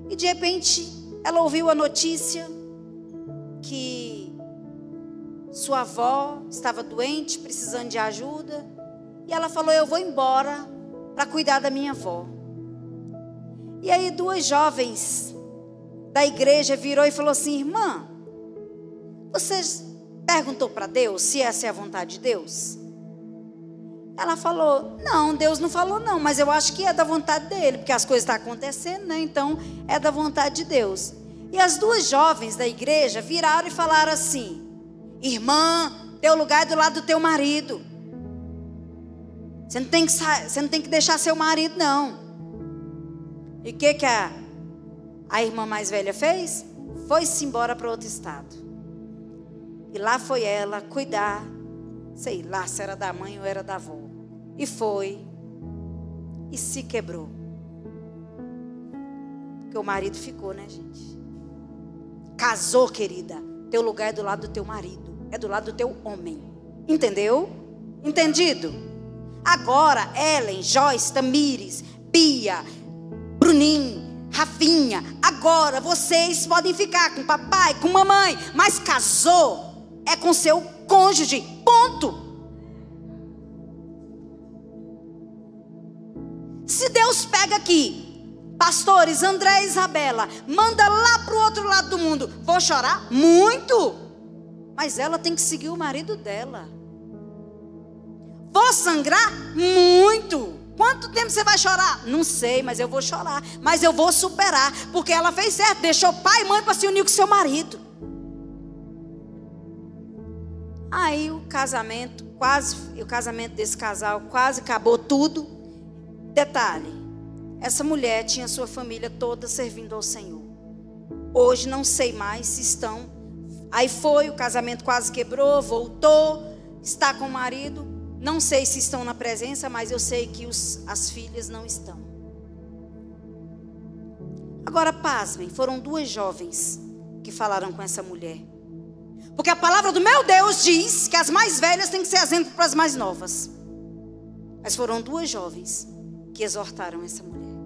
E de repente, ela ouviu a notícia que sua avó estava doente, precisando de ajuda. E ela falou: eu vou embora para cuidar da minha avó. E aí 2 jovens da igreja virou e falou assim: irmã, você perguntou para Deus se essa é a vontade de Deus? Ela falou: não, Deus não falou não, mas eu acho que é da vontade dele, porque as coisas estão acontecendo, né? Então é da vontade de Deus. E as 2 jovens da igreja viraram e falaram assim: irmã, teu lugar é do lado do teu marido. Você não tem que deixar seu marido, não. E o que a irmã mais velha fez? Foi-se embora para outro estado. E lá foi ela cuidar, sei lá se era da mãe ou era da avó. E foi. E se quebrou. Porque o marido ficou, né, gente? Casou, querida. Teu lugar é do lado do teu marido. É do lado do teu homem. Entendeu? Entendido? Agora, Ellen, Joyce, Tamires, Bia, Bruninho, Rafinha, agora vocês podem ficar com papai, com mamãe, mas casou é com seu cônjuge, ponto. Se Deus pega aqui, pastores, André e Isabela, manda lá para o outro lado do mundo, vou chorar? Muito. Mas ela tem que seguir o marido dela. Vou sangrar? Muito. Quanto tempo você vai chorar? Não sei, mas eu vou chorar. Mas eu vou superar, porque ela fez certo. Deixou pai e mãe para se unir com seu marido. Aí o casamento desse casal quase acabou tudo. Detalhe, essa mulher tinha sua família toda servindo ao Senhor. Hoje não sei mais se estão. Aí foi, o casamento quase quebrou, voltou, está com o marido. Não sei se estão na presença, mas eu sei que as filhas não estão. Agora, pasmem, foram 2 jovens que falaram com essa mulher. Porque a palavra do meu Deus diz que as mais velhas têm que ser exemplo para as mais novas. Mas foram 2 jovens que exortaram essa mulher.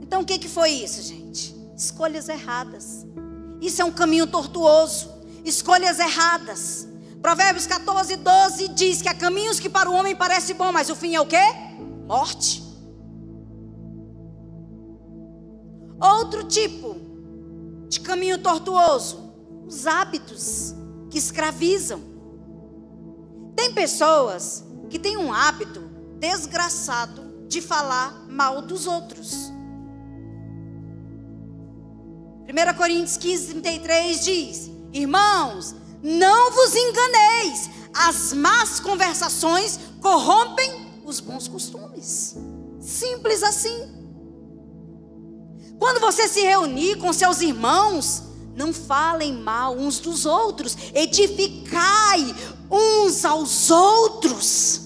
Então o que foi isso, gente? Escolhas erradas. Isso é um caminho tortuoso. Escolhas erradas. Provérbios 14:12 diz que há caminhos que para o homem parece bom, mas o fim é o quê? Morte. Outro tipo de caminho tortuoso, os hábitos que escravizam. Tem pessoas que têm um hábito desgraçado de falar mal dos outros. 1 Coríntios 15:33 diz: irmãos, não vos enganeis, as más conversações corrompem os bons costumes. Simples assim. Quando você se reunir com seus irmãos, não falem mal uns dos outros, edificai uns aos outros.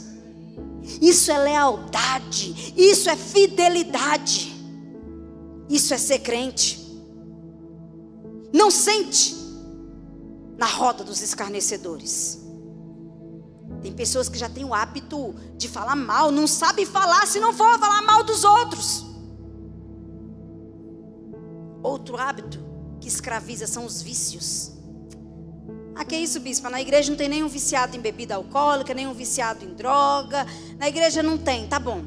Isso é lealdade, isso é fidelidade. Isso é ser crente. Não sente na roda dos escarnecedores. Tem pessoas que já têm o hábito de falar mal, não sabe falar se não for falar mal dos outros. Outro hábito que escraviza são os vícios. Ah, que isso, bispa? Na igreja não tem nenhum viciado em bebida alcoólica, nenhum viciado em droga. Na igreja não tem, tá bom.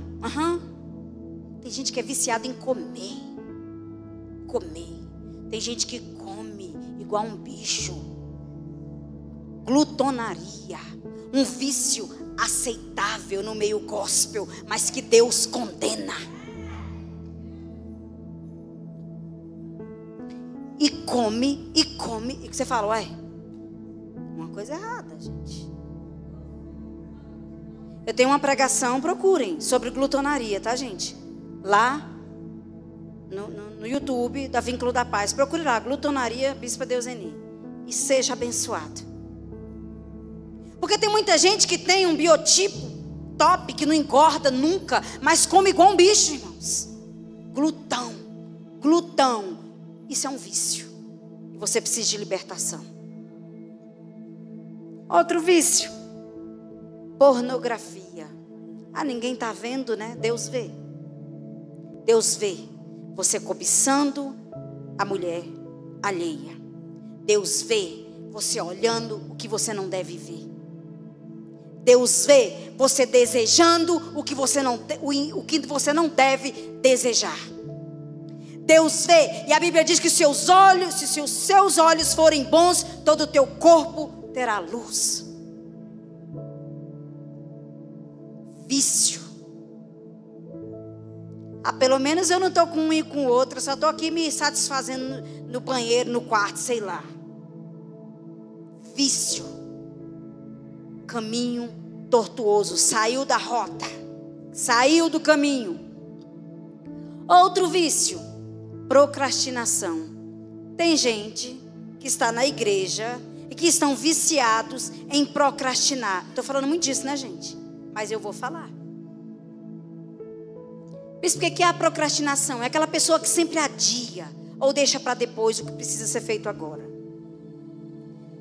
Tem gente que é viciada em comer. Tem gente que come igual um bicho. Glutonaria. Um vício aceitável no meio gospel, mas que Deus condena. E come. E que você fala, ué, uma coisa errada, gente. Eu tenho uma pregação, procurem, sobre glutonaria, tá, gente? Lá no YouTube da Vínculo da Paz. Procure lá, glutonaria, Bispa Deuseni. E seja abençoado. Porque tem muita gente que tem um biotipo top, que não engorda nunca, mas come igual um bicho, irmãos. Glutão. Isso é um vício. E você precisa de libertação. Outro vício. Pornografia. Ah, ninguém está vendo, né? Deus vê. Deus vê você cobiçando a mulher alheia. Deus vê você olhando o que você não deve ver. Deus vê você desejando o que você não deve desejar. Deus vê, e a Bíblia diz que se os seus olhos forem bons, todo o teu corpo terá luz. Vício. Ah, pelo menos eu não estou com um e com o outro, eu só estou aqui me satisfazendo no banheiro, no quarto, sei lá. Vício. Caminho tortuoso, saiu da rota, saiu do caminho. Outro vício, procrastinação. Tem gente que está na igreja e que estão viciados em procrastinar. Estou falando muito disso, né, gente? Mas eu vou falar. Isso porque que é a procrastinação? É aquela pessoa que sempre adia ou deixa para depois o que precisa ser feito agora.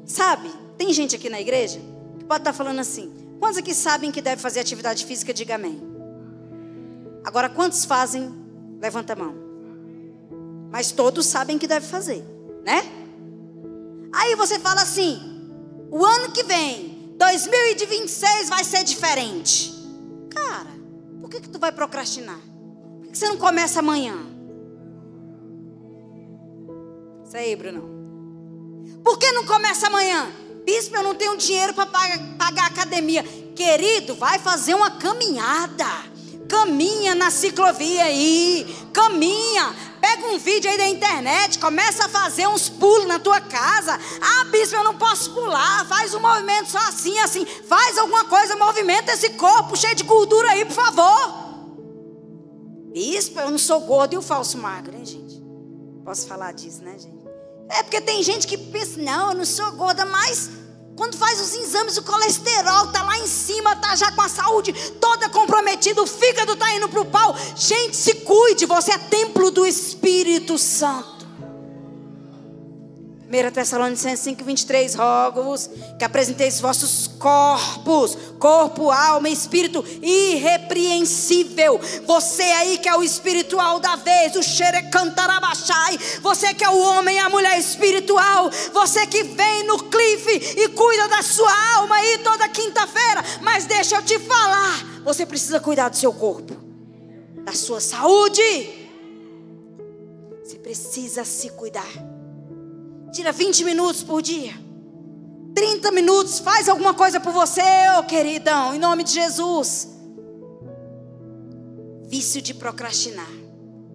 Sabe, tem gente aqui na igreja que pode estar falando assim: quantos aqui sabem que deve fazer atividade física? Diga amém. Agora, quantos fazem? Levanta a mão. Mas todos sabem que deve fazer, né? Aí você fala assim: o ano que vem, 2026, vai ser diferente. Cara, por que tu vai procrastinar? Por que você não começa amanhã? Isso aí, Bruno. Por que não começa amanhã? Bispo, eu não tenho dinheiro para pagar a academia. Querido, vai fazer uma caminhada. Caminha na ciclovia aí. Caminha. Pega um vídeo aí da internet. Começa a fazer uns pulos na tua casa. Ah, bispo, eu não posso pular. Faz um movimento só assim, assim. Faz alguma coisa, movimenta esse corpo cheio de gordura aí, por favor. Bispo, eu não sou gordo e o falso magro, hein, gente? Posso falar disso, né, gente? É porque tem gente que pensa: não, eu não sou gorda, mas quando faz os exames, o colesterol está lá em cima, está já com a saúde toda comprometida, o fígado está indo para o pau. Gente, se cuide, você é templo do Espírito Santo. 1 Tessalonicenses 5:23, rogo-vos que apresenteis vossos corpos, corpo, alma e espírito irrepreensível. Você aí que é o espiritual da vez, o xerecantarabachai, você que é o homem e a mulher espiritual, você que vem no clife e cuida da sua alma aí toda quinta-feira. Mas deixa eu te falar, você precisa cuidar do seu corpo, da sua saúde. Você precisa se cuidar. Tira 20 minutos por dia, 30 minutos, faz alguma coisa por você, ô queridão, em nome de Jesus. Vício de procrastinar,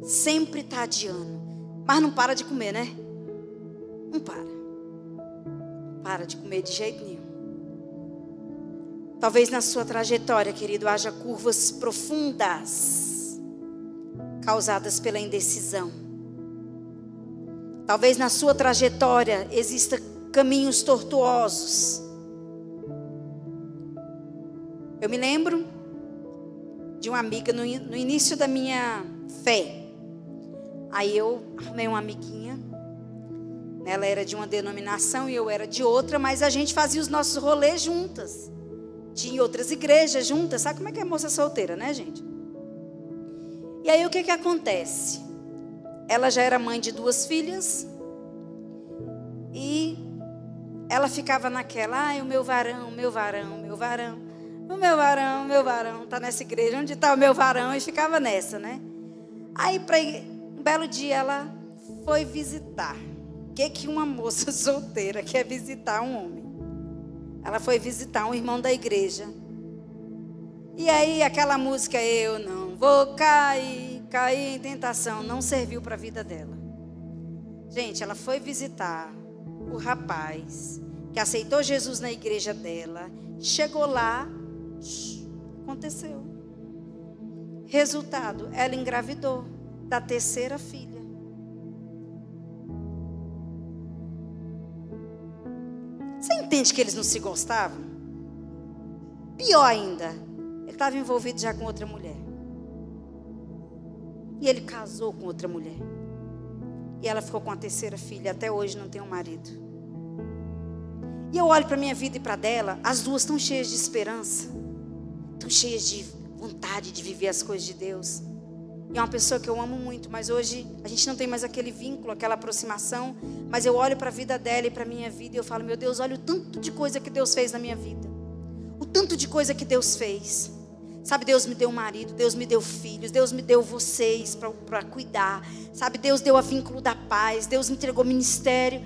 sempre está adiando, mas não para de comer, né? Não para de comer de jeito nenhum. Talvez na sua trajetória, querido, haja curvas profundas, causadas pela indecisão. Talvez na sua trajetória exista caminhos tortuosos. Eu me lembro de uma amiga no início da minha fé. Aí eu arrumei uma amiguinha. Ela era de uma denominação e eu era de outra, mas a gente fazia os nossos rolês juntas. Tinha outras igrejas juntas. Sabe como é que é moça solteira, né, gente? E aí o que acontece? Ela já era mãe de 2 filhas. E ela ficava naquela, ai, o meu varão, meu varão, meu varão. O meu varão, tá nessa igreja, onde está o meu varão? E ficava nessa, né? Aí, um belo dia, ela foi visitar. O que uma moça solteira quer visitar um homem? Ela foi visitar um irmão da igreja. E aí, aquela música, eu não vou cair em tentação, não serviu para a vida dela. Gente, ela foi visitar o rapaz que aceitou Jesus na igreja dela. Chegou lá, aconteceu. Resultado, ela engravidou da 3ª filha. Você entende que eles não se gostavam? Pior ainda, ele estava envolvido já com outra mulher. E ele casou com outra mulher. E ela ficou com a 3ª filha. Até hoje não tem um marido. E eu olho para a minha vida e para a dela. As duas estão cheias de esperança. Estão cheias de vontade de viver as coisas de Deus. E é uma pessoa que eu amo muito. Mas hoje a gente não tem mais aquele vínculo, aquela aproximação. Mas eu olho para a vida dela e para a minha vida. E eu falo, meu Deus, olha o tanto de coisa que Deus fez na minha vida. O tanto de coisa que Deus fez. Sabe, Deus me deu um marido, Deus me deu filhos, Deus me deu vocês para cuidar. Sabe, Deus deu a vínculo da paz, Deus me entregou ministério.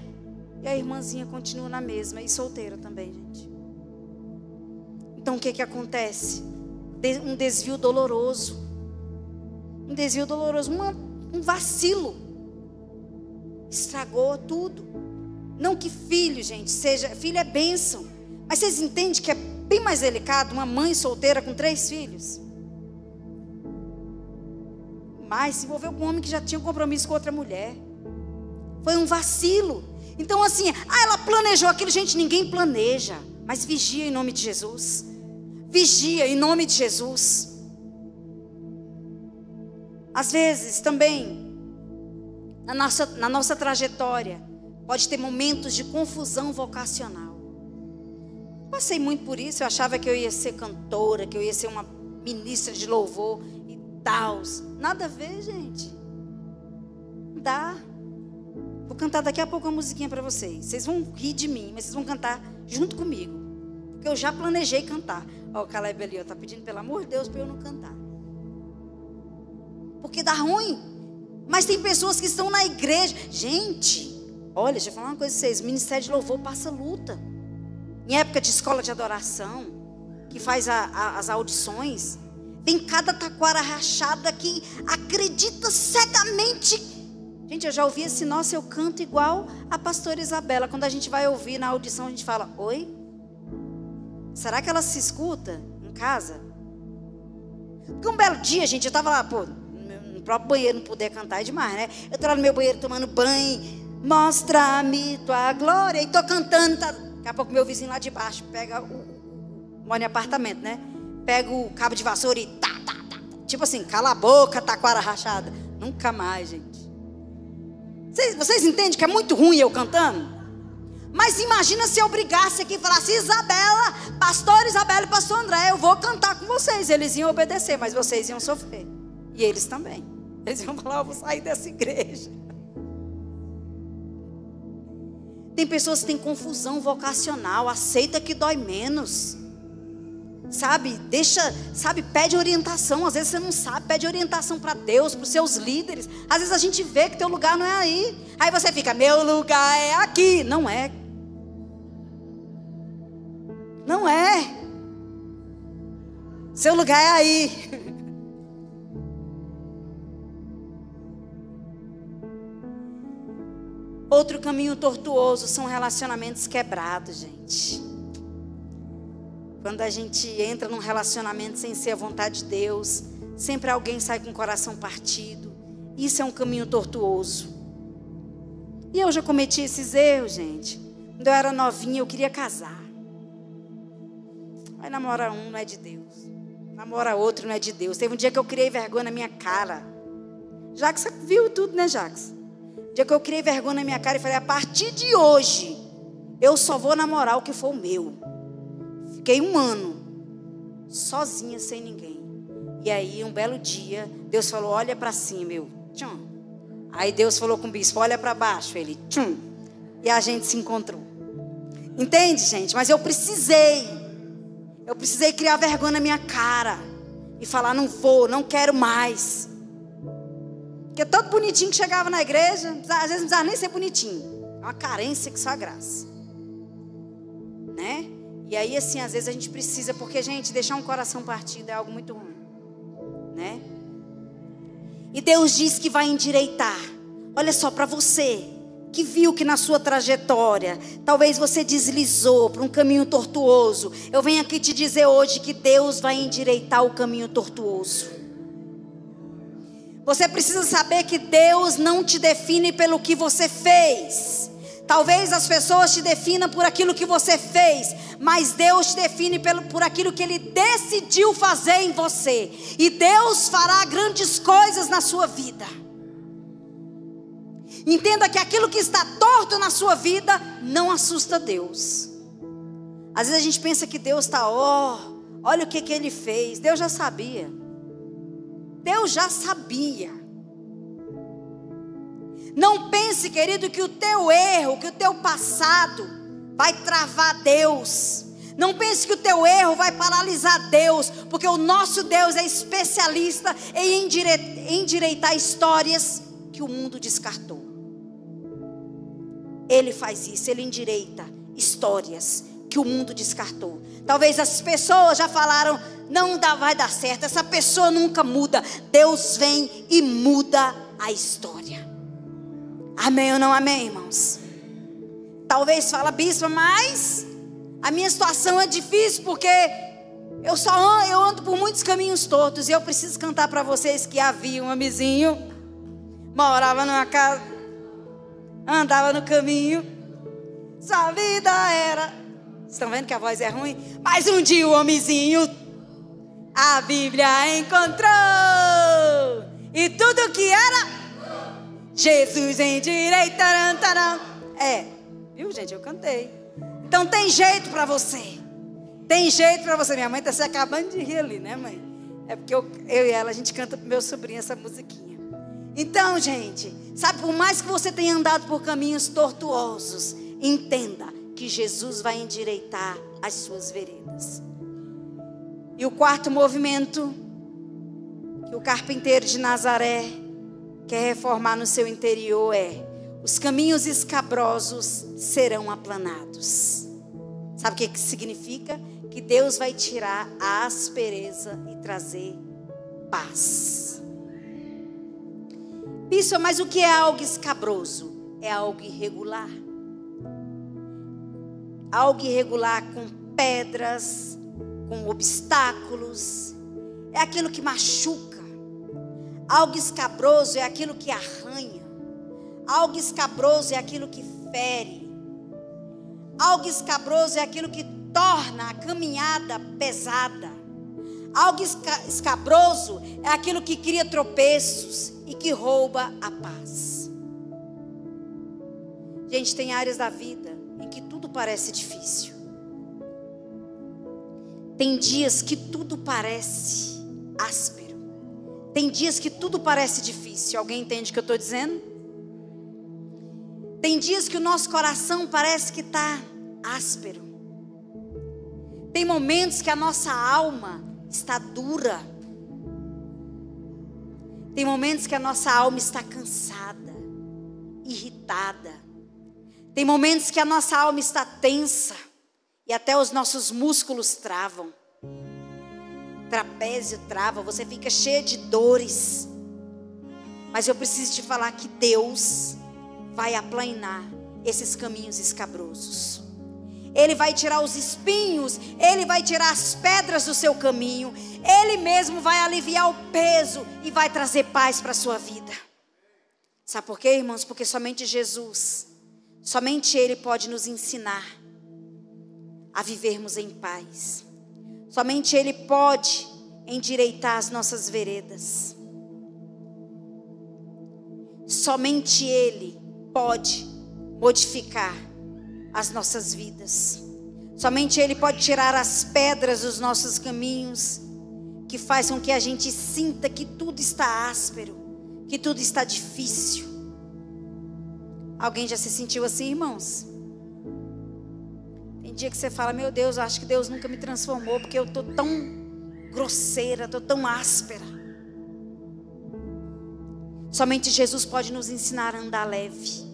E a irmãzinha continua na mesma, e solteira também, gente. Então o que acontece? Um desvio doloroso. Um desvio doloroso, um vacilo. Estragou tudo. Não que filho, gente, filho é bênção. Mas vocês entendem que é bem mais delicado uma mãe solteira com 3 filhos? Mas se envolveu com um homem que já tinha um compromisso com outra mulher. Foi um vacilo. Então assim, ela planejou aquilo. Gente, ninguém planeja. Mas vigia em nome de Jesus. Vigia em nome de Jesus. Às vezes também, na nossa trajetória, pode ter momentos de confusão vocacional. Passei muito por isso. Eu achava que eu ia ser cantora, que eu ia ser uma ministra de louvor e tal. Nada a ver, gente. Não dá. Vou cantar daqui a pouco uma musiquinha para vocês. Vocês vão rir de mim, mas vocês vão cantar junto comigo. Porque eu já planejei cantar. Ó, o Caleb ali, está pedindo pelo amor de Deus para eu não cantar. Porque dá ruim. Mas tem pessoas que estão na igreja. Gente, olha, deixa eu falar uma coisa para vocês. O ministério de louvor passa luta. Em época de escola de adoração, que faz as audições, tem cada taquara rachada que acredita cegamente. Gente, eu já ouvi esse, nossa, eu canto igual a pastora Isabela. Quando a gente vai ouvir na audição, a gente fala, oi? Será que ela se escuta em casa? Porque um belo dia, gente, eu estava lá, no próprio banheiro, não poder cantar é demais, né? Eu estou lá no meu banheiro tomando banho, mostra-me tua glória, e estou cantando, Daqui a pouco meu vizinho lá de baixo pega mora em apartamento, né? Pega o cabo de vassoura e tá. Tipo assim, cala a boca, taquara rachada. Nunca mais, gente. Vocês entendem que é muito ruim eu cantando? Mas imagina se eu brigasse aqui e falasse, Isabela, pastor Isabela e pastor André, eu vou cantar com vocês. Eles iam obedecer, mas vocês iam sofrer. E eles também. Eles iam falar, eu vou sair dessa igreja. Tem pessoas que têm confusão vocacional. Aceita que dói menos. Sabe, pede orientação. Às vezes você não sabe, pede orientação para Deus, para os seus líderes. Às vezes a gente vê que teu lugar não é aí. Aí você fica, meu lugar é aqui. Não é. Não é. Seu lugar é aí. Outro caminho tortuoso são relacionamentos quebrados, gente. Quando a gente entra num relacionamento sem ser a vontade de Deus, sempre alguém sai com o coração partido. Isso é um caminho tortuoso. E eu já cometi esses erros, gente. Quando eu era novinha, eu queria casar. Aí namora um, não é de Deus. Namora outro, não é de Deus. Teve um dia que eu criei vergonha na minha cara. Jax viu tudo, né, Jax? O dia que eu criei vergonha na minha cara e falei, a partir de hoje, eu só vou namorar o que for o meu. Fiquei 1 ano, sozinha, sem ninguém. E aí, um belo dia, Deus falou, olha para cima, eu, tchum. Aí Deus falou com o bispo, olha para baixo, ele, tchum. E a gente se encontrou. Entende, gente? Mas eu precisei criar vergonha na minha cara. E falar, não vou, não quero mais. Porque todo bonitinho que chegava na igreja, às vezes não precisava nem ser bonitinho. É uma carência que só a graça. Né? E aí, assim, às vezes a gente precisa, porque, gente, deixar um coração partido é algo muito ruim. Né? E Deus diz que vai endireitar. Olha só, para você que viu que na sua trajetória, talvez você deslizou para um caminho tortuoso, eu venho aqui te dizer hoje que Deus vai endireitar o caminho tortuoso. Você precisa saber que Deus não te define pelo que você fez. Talvez as pessoas te definam por aquilo que você fez, mas Deus te define por aquilo que Ele decidiu fazer em você. E Deus fará grandes coisas na sua vida. Entenda que aquilo que está torto na sua vida não assusta Deus. Às vezes a gente pensa que Deus está, olha o que Ele fez. Deus já sabia. Deus já sabia. Não pense, querido, que o teu erro, que o teu passado vai travar Deus. Não pense que o teu erro vai paralisar Deus, porque o nosso Deus é especialista em endireitar histórias que o mundo descartou. Ele faz isso, Ele endireita histórias que o mundo descartou. Talvez as pessoas já falaram, não vai dar certo, essa pessoa nunca muda. Deus vem e muda a história. Amém ou não amém, irmãos? Talvez fala, bispo, mas a minha situação é difícil porque eu ando por muitos caminhos tortos. E eu preciso cantar para vocês que havia um homenzinho, morava numa casa, andava no caminho, sua vida era... Estão vendo que a voz é ruim? Mas um dia o homenzinho a Bíblia encontrou, e tudo que era Jesus endireitarão. Viu, gente? Eu cantei. Então tem jeito para você. Tem jeito para você. Minha mãe está se acabando de rir ali, né, mãe? É porque eu e ela, a gente canta pro meu sobrinho essa musiquinha. Então, gente, sabe, por mais que você tenha andado por caminhos tortuosos, entenda que Jesus vai endireitar as suas veredas. E o quarto movimento que o carpinteiro de Nazaré quer reformar no seu interior é: os caminhos escabrosos serão aplanados. Sabe o que significa? Que Deus vai tirar a aspereza e trazer paz. Isso, mas o que é algo escabroso? É algo irregular. Algo irregular com pedras, com obstáculos. É aquilo que machuca. Algo escabroso é aquilo que arranha. Algo escabroso é aquilo que fere. Algo escabroso é aquilo que torna a caminhada pesada. Algo escabroso é aquilo que cria tropeços e que rouba a paz. Gente, tem áreas da vida em que tudo parece difícil. Tem dias que tudo parece áspero. Tem dias que tudo parece difícil. Alguém entende o que eu estou dizendo? Tem dias que o nosso coração parece que está áspero. Tem momentos que a nossa alma está dura. Tem momentos que a nossa alma está cansada, irritada. Tem momentos que a nossa alma está tensa e até os nossos músculos travam. Trapézio trava, você fica cheio de dores. Mas eu preciso te falar que Deus vai aplanar esses caminhos escabrosos. Ele vai tirar os espinhos, Ele vai tirar as pedras do seu caminho. Ele mesmo vai aliviar o peso e vai trazer paz para a sua vida. Sabe por quê, irmãos? Porque somente Jesus, somente Ele pode nos ensinar a vivermos em paz. Somente Ele pode endireitar as nossas veredas. Somente Ele pode modificar as nossas vidas. Somente Ele pode tirar as pedras dos nossos caminhos, que faz com que a gente sinta que tudo está áspero, que tudo está difícil. Alguém já se sentiu assim, irmãos? Tem dia que você fala, meu Deus, eu acho que Deus nunca me transformou, porque eu estou tão grosseira, estou tão áspera. Somente Jesus pode nos ensinar a andar leve.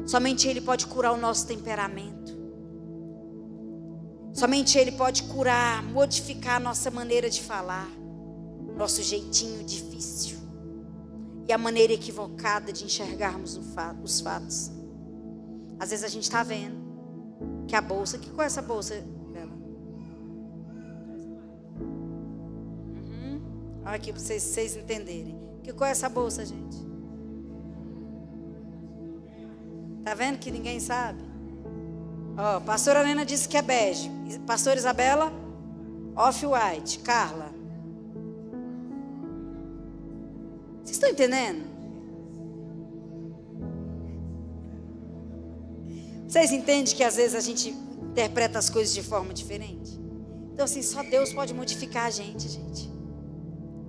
Somente Ele pode curar o nosso temperamento. Somente Ele pode curar, modificar a nossa maneira de falar, nosso jeitinho difícil e a maneira equivocada de enxergarmos os fatos. Às vezes a gente está vendo que a bolsa, qual é essa bolsa, Bela? Olha aqui para vocês entenderem. Qual é essa bolsa, gente? Tá vendo que ninguém sabe? Ó, pastora Helena disse que é bege. Pastora Isabela, off-white. Carla, vocês estão entendendo? Vocês entendem que às vezes a gente interpreta as coisas de forma diferente? Então assim, só Deus pode modificar a gente.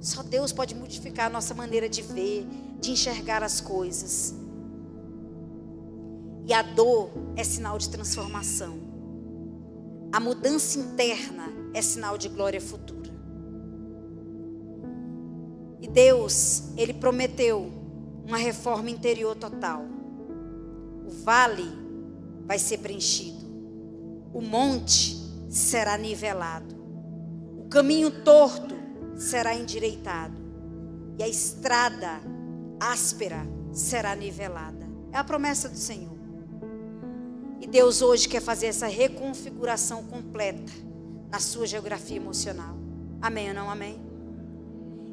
Só Deus pode modificar a nossa maneira de ver, de enxergar as coisas. E a dor é sinal de transformação. A mudança interna é sinal de glória futura. E Deus, Ele prometeu uma reforma interior total. O vale vai ser preenchido. O monte será nivelado. O caminho torto será endireitado. E a estrada áspera será nivelada. É a promessa do Senhor. E Deus hoje quer fazer essa reconfiguração completa na sua geografia emocional. Amém ou não amém?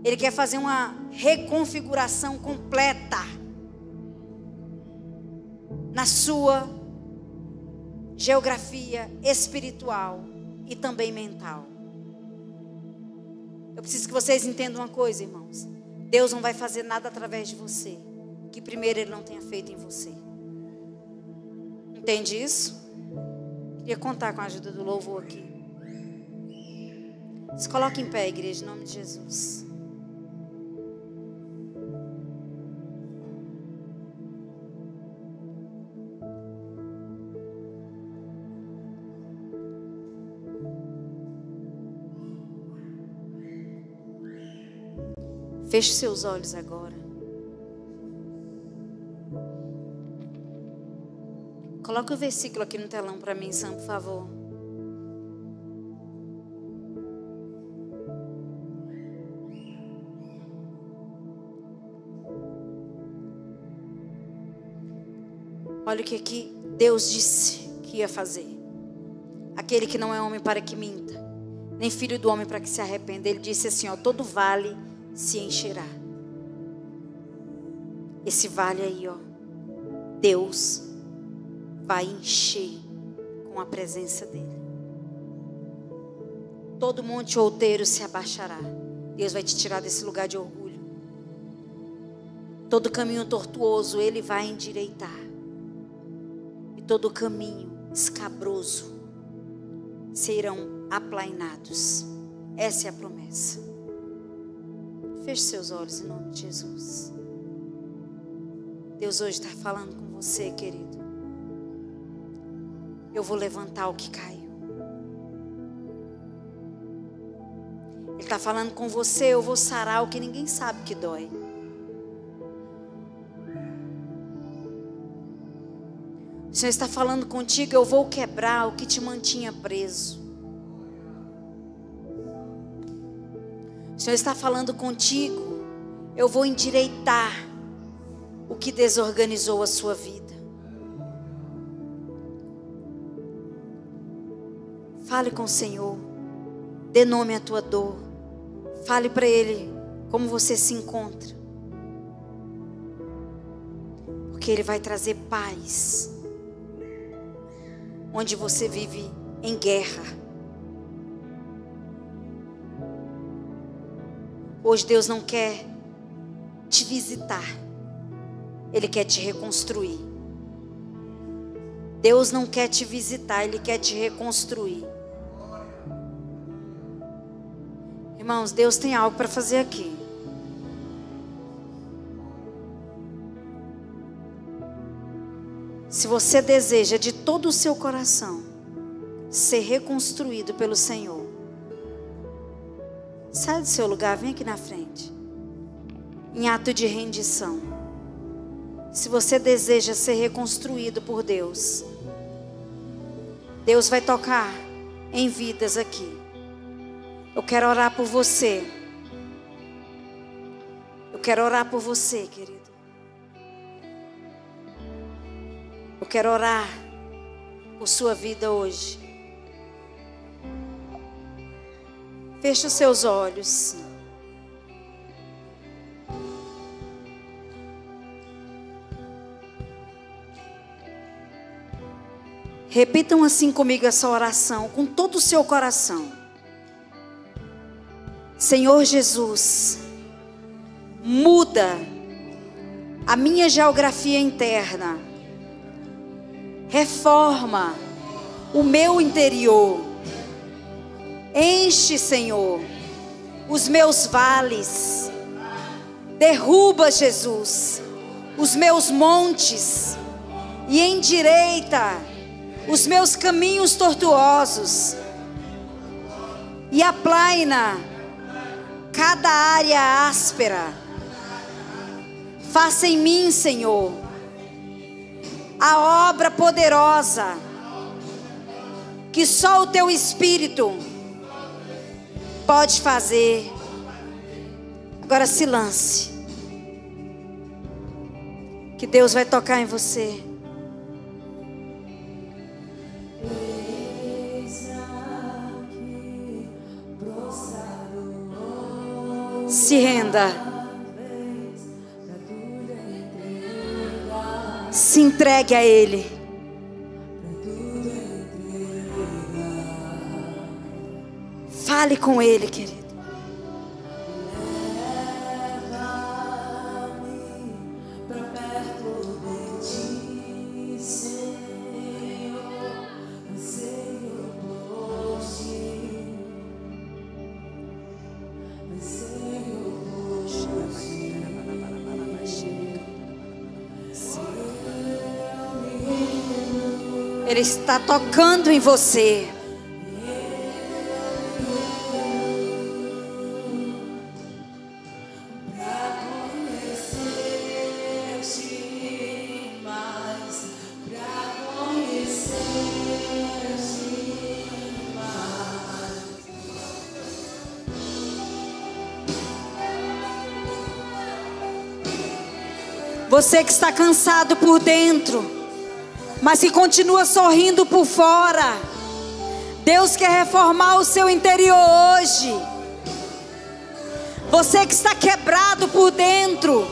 Ele quer fazer uma reconfiguração completa na sua geografia espiritual e também mental. Eu preciso que vocês entendam uma coisa, irmãos. Deus não vai fazer nada através de você que primeiro Ele não tenha feito em você. Entende isso? Queria contar com a ajuda do louvor aqui. Se coloque em pé, igreja, em nome de Jesus. Feche seus olhos agora. Coloca o versículo aqui no telão para mim, Sam, por favor. Olha o que aqui Deus disse que ia fazer. Aquele que não é homem para que minta, nem filho do homem para que se arrependa. Ele disse assim, ó, todo vale se encherá. Esse vale aí, ó, Deus vai encher com a presença dele. Todo monte outeiro se abaixará. Deus vai te tirar desse lugar de orgulho. Todo caminho tortuoso Ele vai endireitar. E todo caminho escabroso serão aplainados. Essa é a promessa. Feche seus olhos em nome de Jesus. Deus hoje está falando com você, querido. Eu vou levantar o que caiu. Ele está falando com você, eu vou sarar o que ninguém sabe que dói. O Senhor está falando contigo, eu vou quebrar o que te mantinha preso. O Senhor está falando contigo, eu vou endireitar o que desorganizou a sua vida. Fale com o Senhor, dê nome à tua dor, fale para Ele como você se encontra, porque Ele vai trazer paz, onde você vive em guerra. Hoje Deus não quer te visitar, Ele quer te reconstruir. Deus não quer te visitar, Ele quer te reconstruir. Irmãos, Deus tem algo para fazer aqui. Se você deseja de todo o seu coração ser reconstruído pelo Senhor, sai do seu lugar, vem aqui na frente, em ato de rendição. Se você deseja ser reconstruído por Deus, Deus vai tocar em vidas aqui. Eu quero orar por você. Eu quero orar por você, querido. Eu quero orar por sua vida hoje. Feche os seus olhos. Repitam assim comigo essa oração, com todo o seu coração. Senhor Jesus, muda a minha geografia interna. Reforma o meu interior. Enche, Senhor, os meus vales. Derruba, Jesus, os meus montes e endireita os meus caminhos tortuosos. E aplaina cada área áspera. Faça em mim, Senhor, a obra poderosa que só o Teu Espírito pode fazer. Agora se lance, que Deus vai tocar em você. Se renda. Se entregue a Ele. Fale com Ele, querido. Ele está tocando em você. Você que está cansado por dentro, mas que continua sorrindo por fora, Deus quer reformar o seu interior hoje. Você que está quebrado por dentro,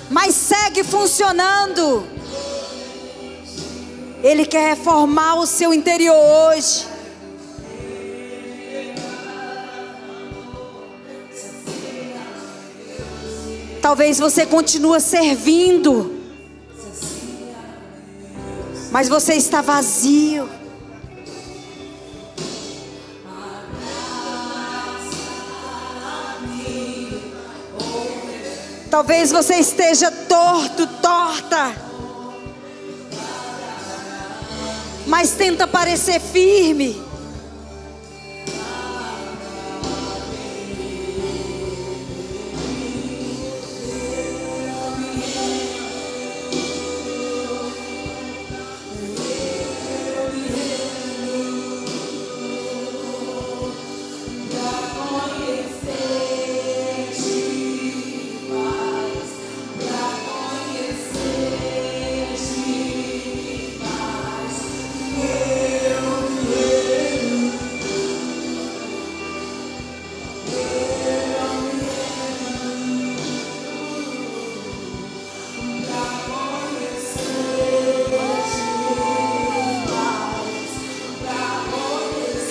mas segue funcionando, Ele quer reformar o seu interior hoje. Talvez você continue servindo, mas você está vazio. Talvez você esteja torto, torta, mas tenta parecer firme.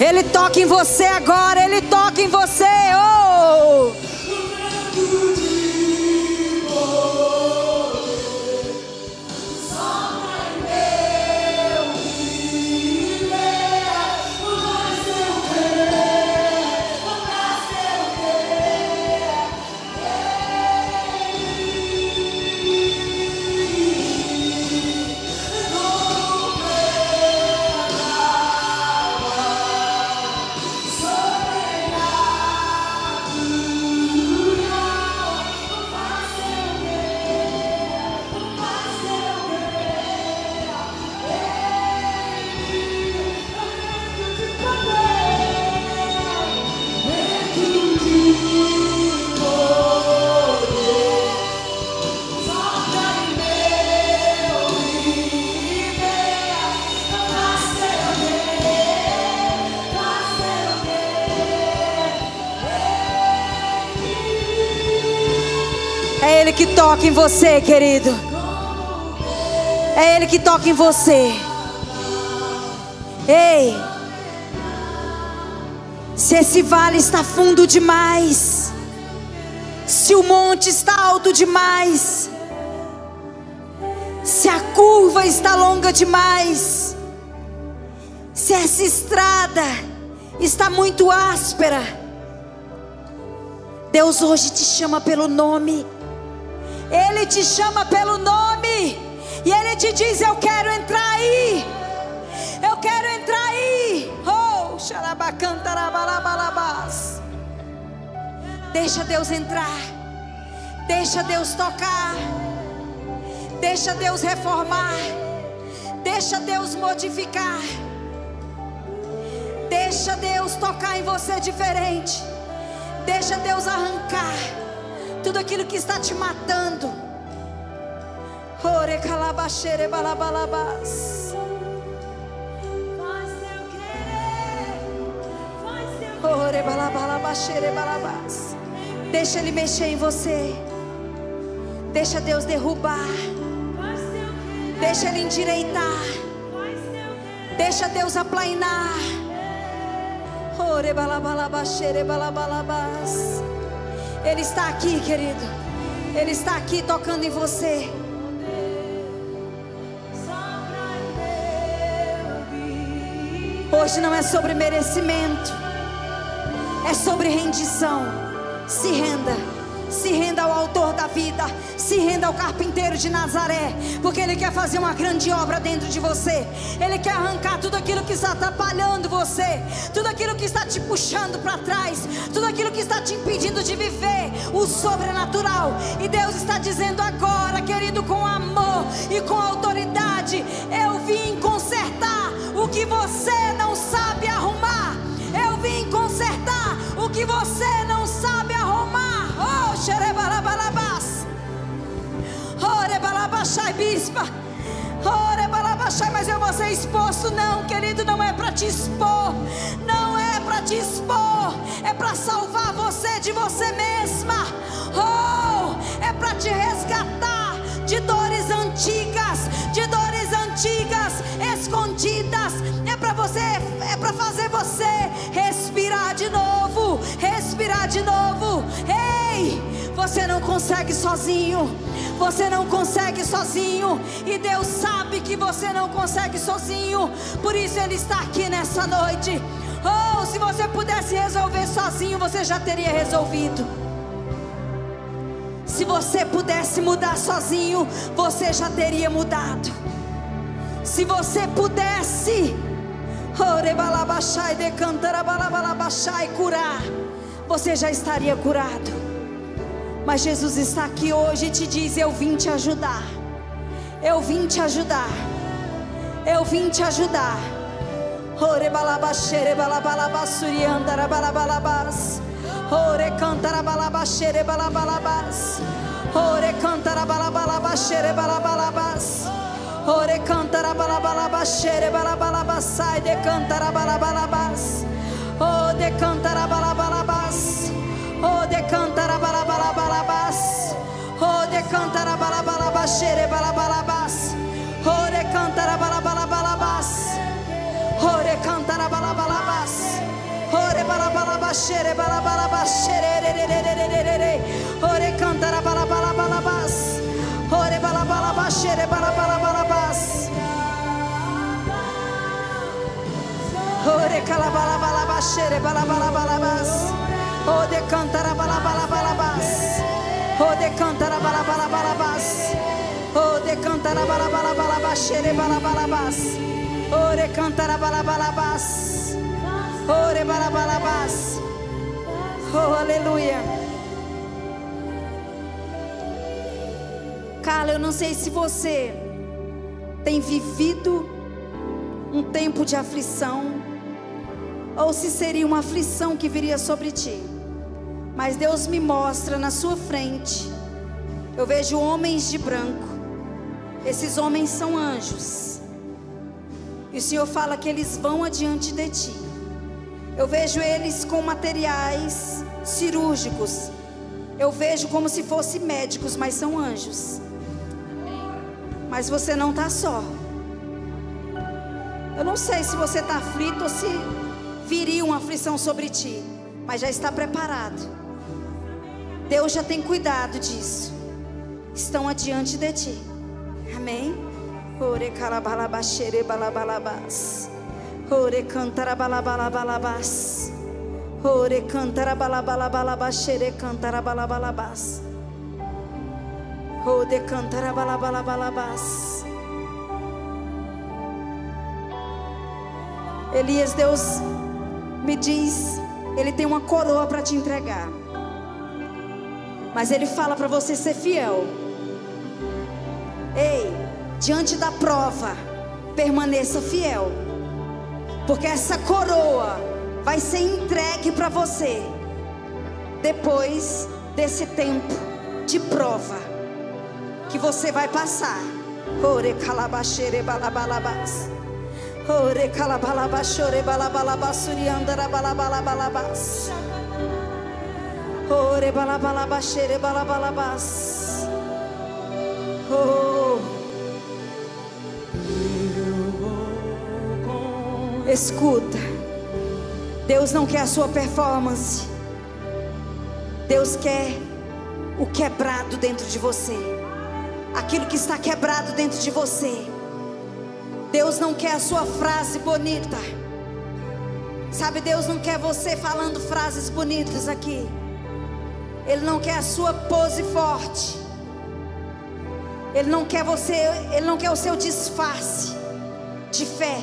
Ele toca em você agora, Ele toca em você. Oh! É Ele que toca em você, querido. É Ele que toca em você. Ei, se esse vale está fundo demais, se o monte está alto demais, se a curva está longa demais, se essa estrada está muito áspera, Deus hoje te chama pelo nome. Ele te chama pelo nome. E Ele te diz: eu quero entrar aí. Eu quero entrar aí. Oh, xarabacantarabalabas. Deixa Deus entrar. Deixa Deus tocar. Deixa Deus reformar. Deixa Deus modificar. Deixa Deus tocar em você diferente. Deixa Deus arrancar tudo aquilo que está te matando. Ore calabaxere balabalabas. Faz seu querer. Faz seu querer. Ore balabalabaxere balabas. Deixa Ele mexer em você. Deixa Deus derrubar. Deixa Ele endireitar. Deixa Deus aplainar. Ele está aqui, querido. Ele está aqui tocando em você. Hoje não é sobre merecimento, é sobre rendição. Se renda. Se renda ao autor da vida. Se renda ao carpinteiro de Nazaré. Porque Ele quer fazer uma grande obra dentro de você. Ele quer arrancar tudo aquilo que está atrapalhando você. Tudo aquilo que está te puxando para trás. Tudo aquilo que está te impedindo de viver o sobrenatural. E Deus está dizendo agora, querido, com amor e com autoridade: eu vim consertar o que você não sabe arrumar. Eu vim consertar o que você não sabe arrumar. Oh, xerebalabalabas. Ore balabachai, bispa. Ore balabachai, mas eu vou ser exposto. Não, querido, não é para te expor. Não é para te expor. É para salvar você de você mesma. Oh, é para te resgatar de dores antigas. De dores antigas, escondidas. É para fazer você respirar de novo. Respirar de novo. Ei, você não consegue sozinho. Você não consegue sozinho. E Deus sabe que você não consegue sozinho. Por isso Ele está aqui nessa noite. Oh, se você pudesse resolver sozinho, você já teria resolvido. Se você pudesse mudar sozinho, você já teria mudado. Se você pudesse curar, você já estaria curado. Mas Jesus está aqui hoje e te diz: eu vim te ajudar. Eu vim te ajudar. Eu vim te ajudar. Ore balabaxere balabalabasuri andara balabalabas. Ore cantara balabaxere balabalabas. Ore cantara balabalabashere balabalabas. Ore cantara balabalabashere balabalabas. Sai de cantara balabalabas. O de cantara balabalabas. O de cantara balabalabas. O de cantara balabalabashere balabalabas. O de cantara balabalabas. Ore cantara balabalabas. Ore balabalabashere balabalabashere. Ore cantara balabalabas. Ore balabalabashere balabalabas. Ore calabalabashere balabalabas. Ode cantara balabalabas. Ode cantara balabalabas. Ode cantara balabalabashere balabalabas. Ore cantara balabalabas. Ore balabalabas. Oh, aleluia. Carla, eu não sei se você tem vivido um tempo de aflição, ou se seria uma aflição que viria sobre ti. Mas Deus me mostra na sua frente. Eu vejo homens de branco. Esses homens são anjos. E o Senhor fala que eles vão adiante de ti. Eu vejo eles com materiais cirúrgicos Eu vejo como se fossem médicos, mas são anjos. Mas você não está só. Eu não sei se você está aflito ou se viria uma aflição sobre ti, mas já está preparado. Deus já tem cuidado disso. Estão adiante de ti. Amém? Ore calabalabaxere balabalabas. Ore cantarabalabalabas. Ore cantarabalabalabalabaxere cantarabalabalabas. Ore cantarabalabalabas. Elias, Deus me diz, Ele tem uma coroa para te entregar. Mas Ele fala para você ser fiel. Ei, diante da prova, permaneça fiel. Porque essa coroa vai ser entregue para você depois desse tempo de prova que você vai passar. Ore calabaxere balabalabas. Ore calabalabachore balabalabasuriandara balabalabas. Ore balabalabachere balabalabas. Oh. Escuta. Deus não quer a sua performance. Deus quer o quebrado dentro de você. Aquilo que está quebrado dentro de você. Deus não quer a sua frase bonita. Sabe, Deus não quer você falando frases bonitas aqui. Ele não quer a sua pose forte. Ele não quer você, Ele não quer o seu disfarce de fé.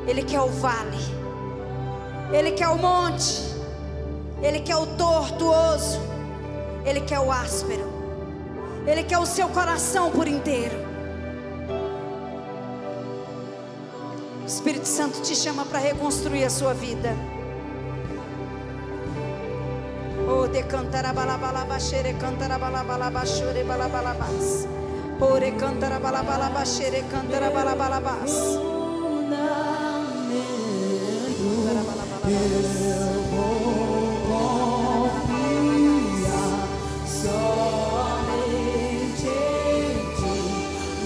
Ele quer o vale. Ele quer o monte. Ele quer o tortuoso. Ele quer o áspero. Ele quer o seu coração por inteiro. O Espírito Santo te chama para reconstruir a sua vida. Oh, de cantar a balabalabaxere, cantar a balabalabaxore, balabalabas. Ore cantar a balabalabaxere, cantar a balabalabas. Eu vou confiar somente em ti,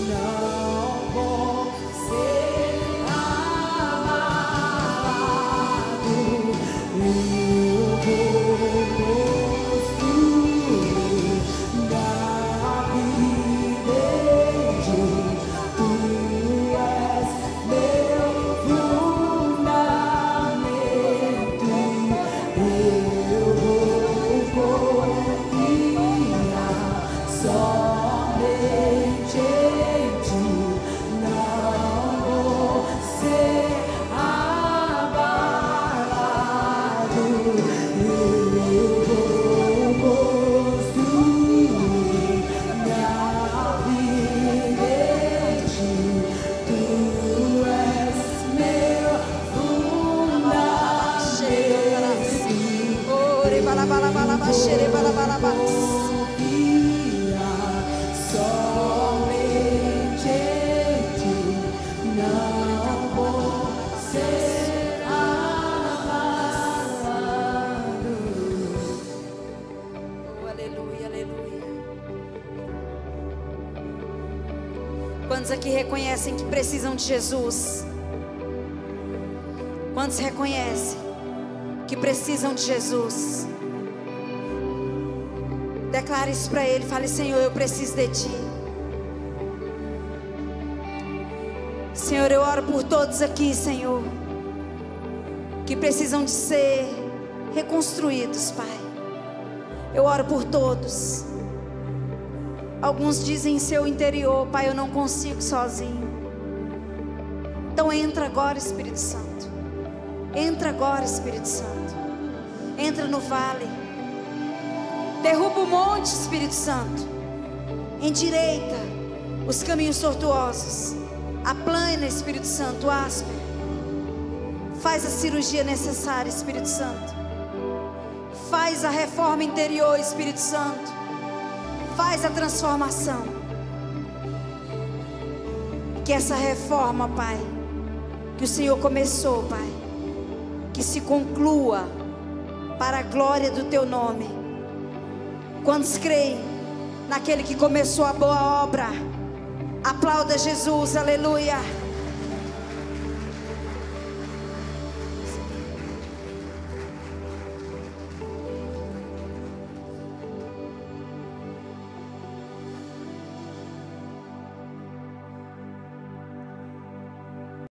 não vou ser abalado. Eu vou construir da vida em ti, tu és meu fundamento. Eu vou confiar somente em ti, não vou ser abalado. Eu vou construir minha vida em ti, tu és meu fundamento. Ore balabalabaxere, balabalabas. Confiar somente em ti, não vou ser abalado. Oh, aleluia, aleluia. Quantos aqui reconhecem que precisam de Jesus? Quantos reconhecem que precisam de Jesus? Declare isso para Ele. Fale: Senhor, eu preciso de Ti. Senhor, eu oro por todos aqui, Senhor, que precisam de ser reconstruídos, Pai. Eu oro por todos. Alguns dizem em seu interior: Pai, eu não consigo sozinho. Então entra agora, Espírito Santo. Entra agora, Espírito Santo. Entra no vale. Derruba o monte, Espírito Santo. Endireita os caminhos tortuosos. Aplana, Espírito Santo, o áspero. Faz a cirurgia necessária, Espírito Santo. Faz a reforma interior, Espírito Santo. Faz a transformação. Que essa reforma, Pai, que o Senhor começou, Pai, que se conclua para a glória do teu nome. Quantos creem naquele que começou a boa obra? Aplauda Jesus, aleluia.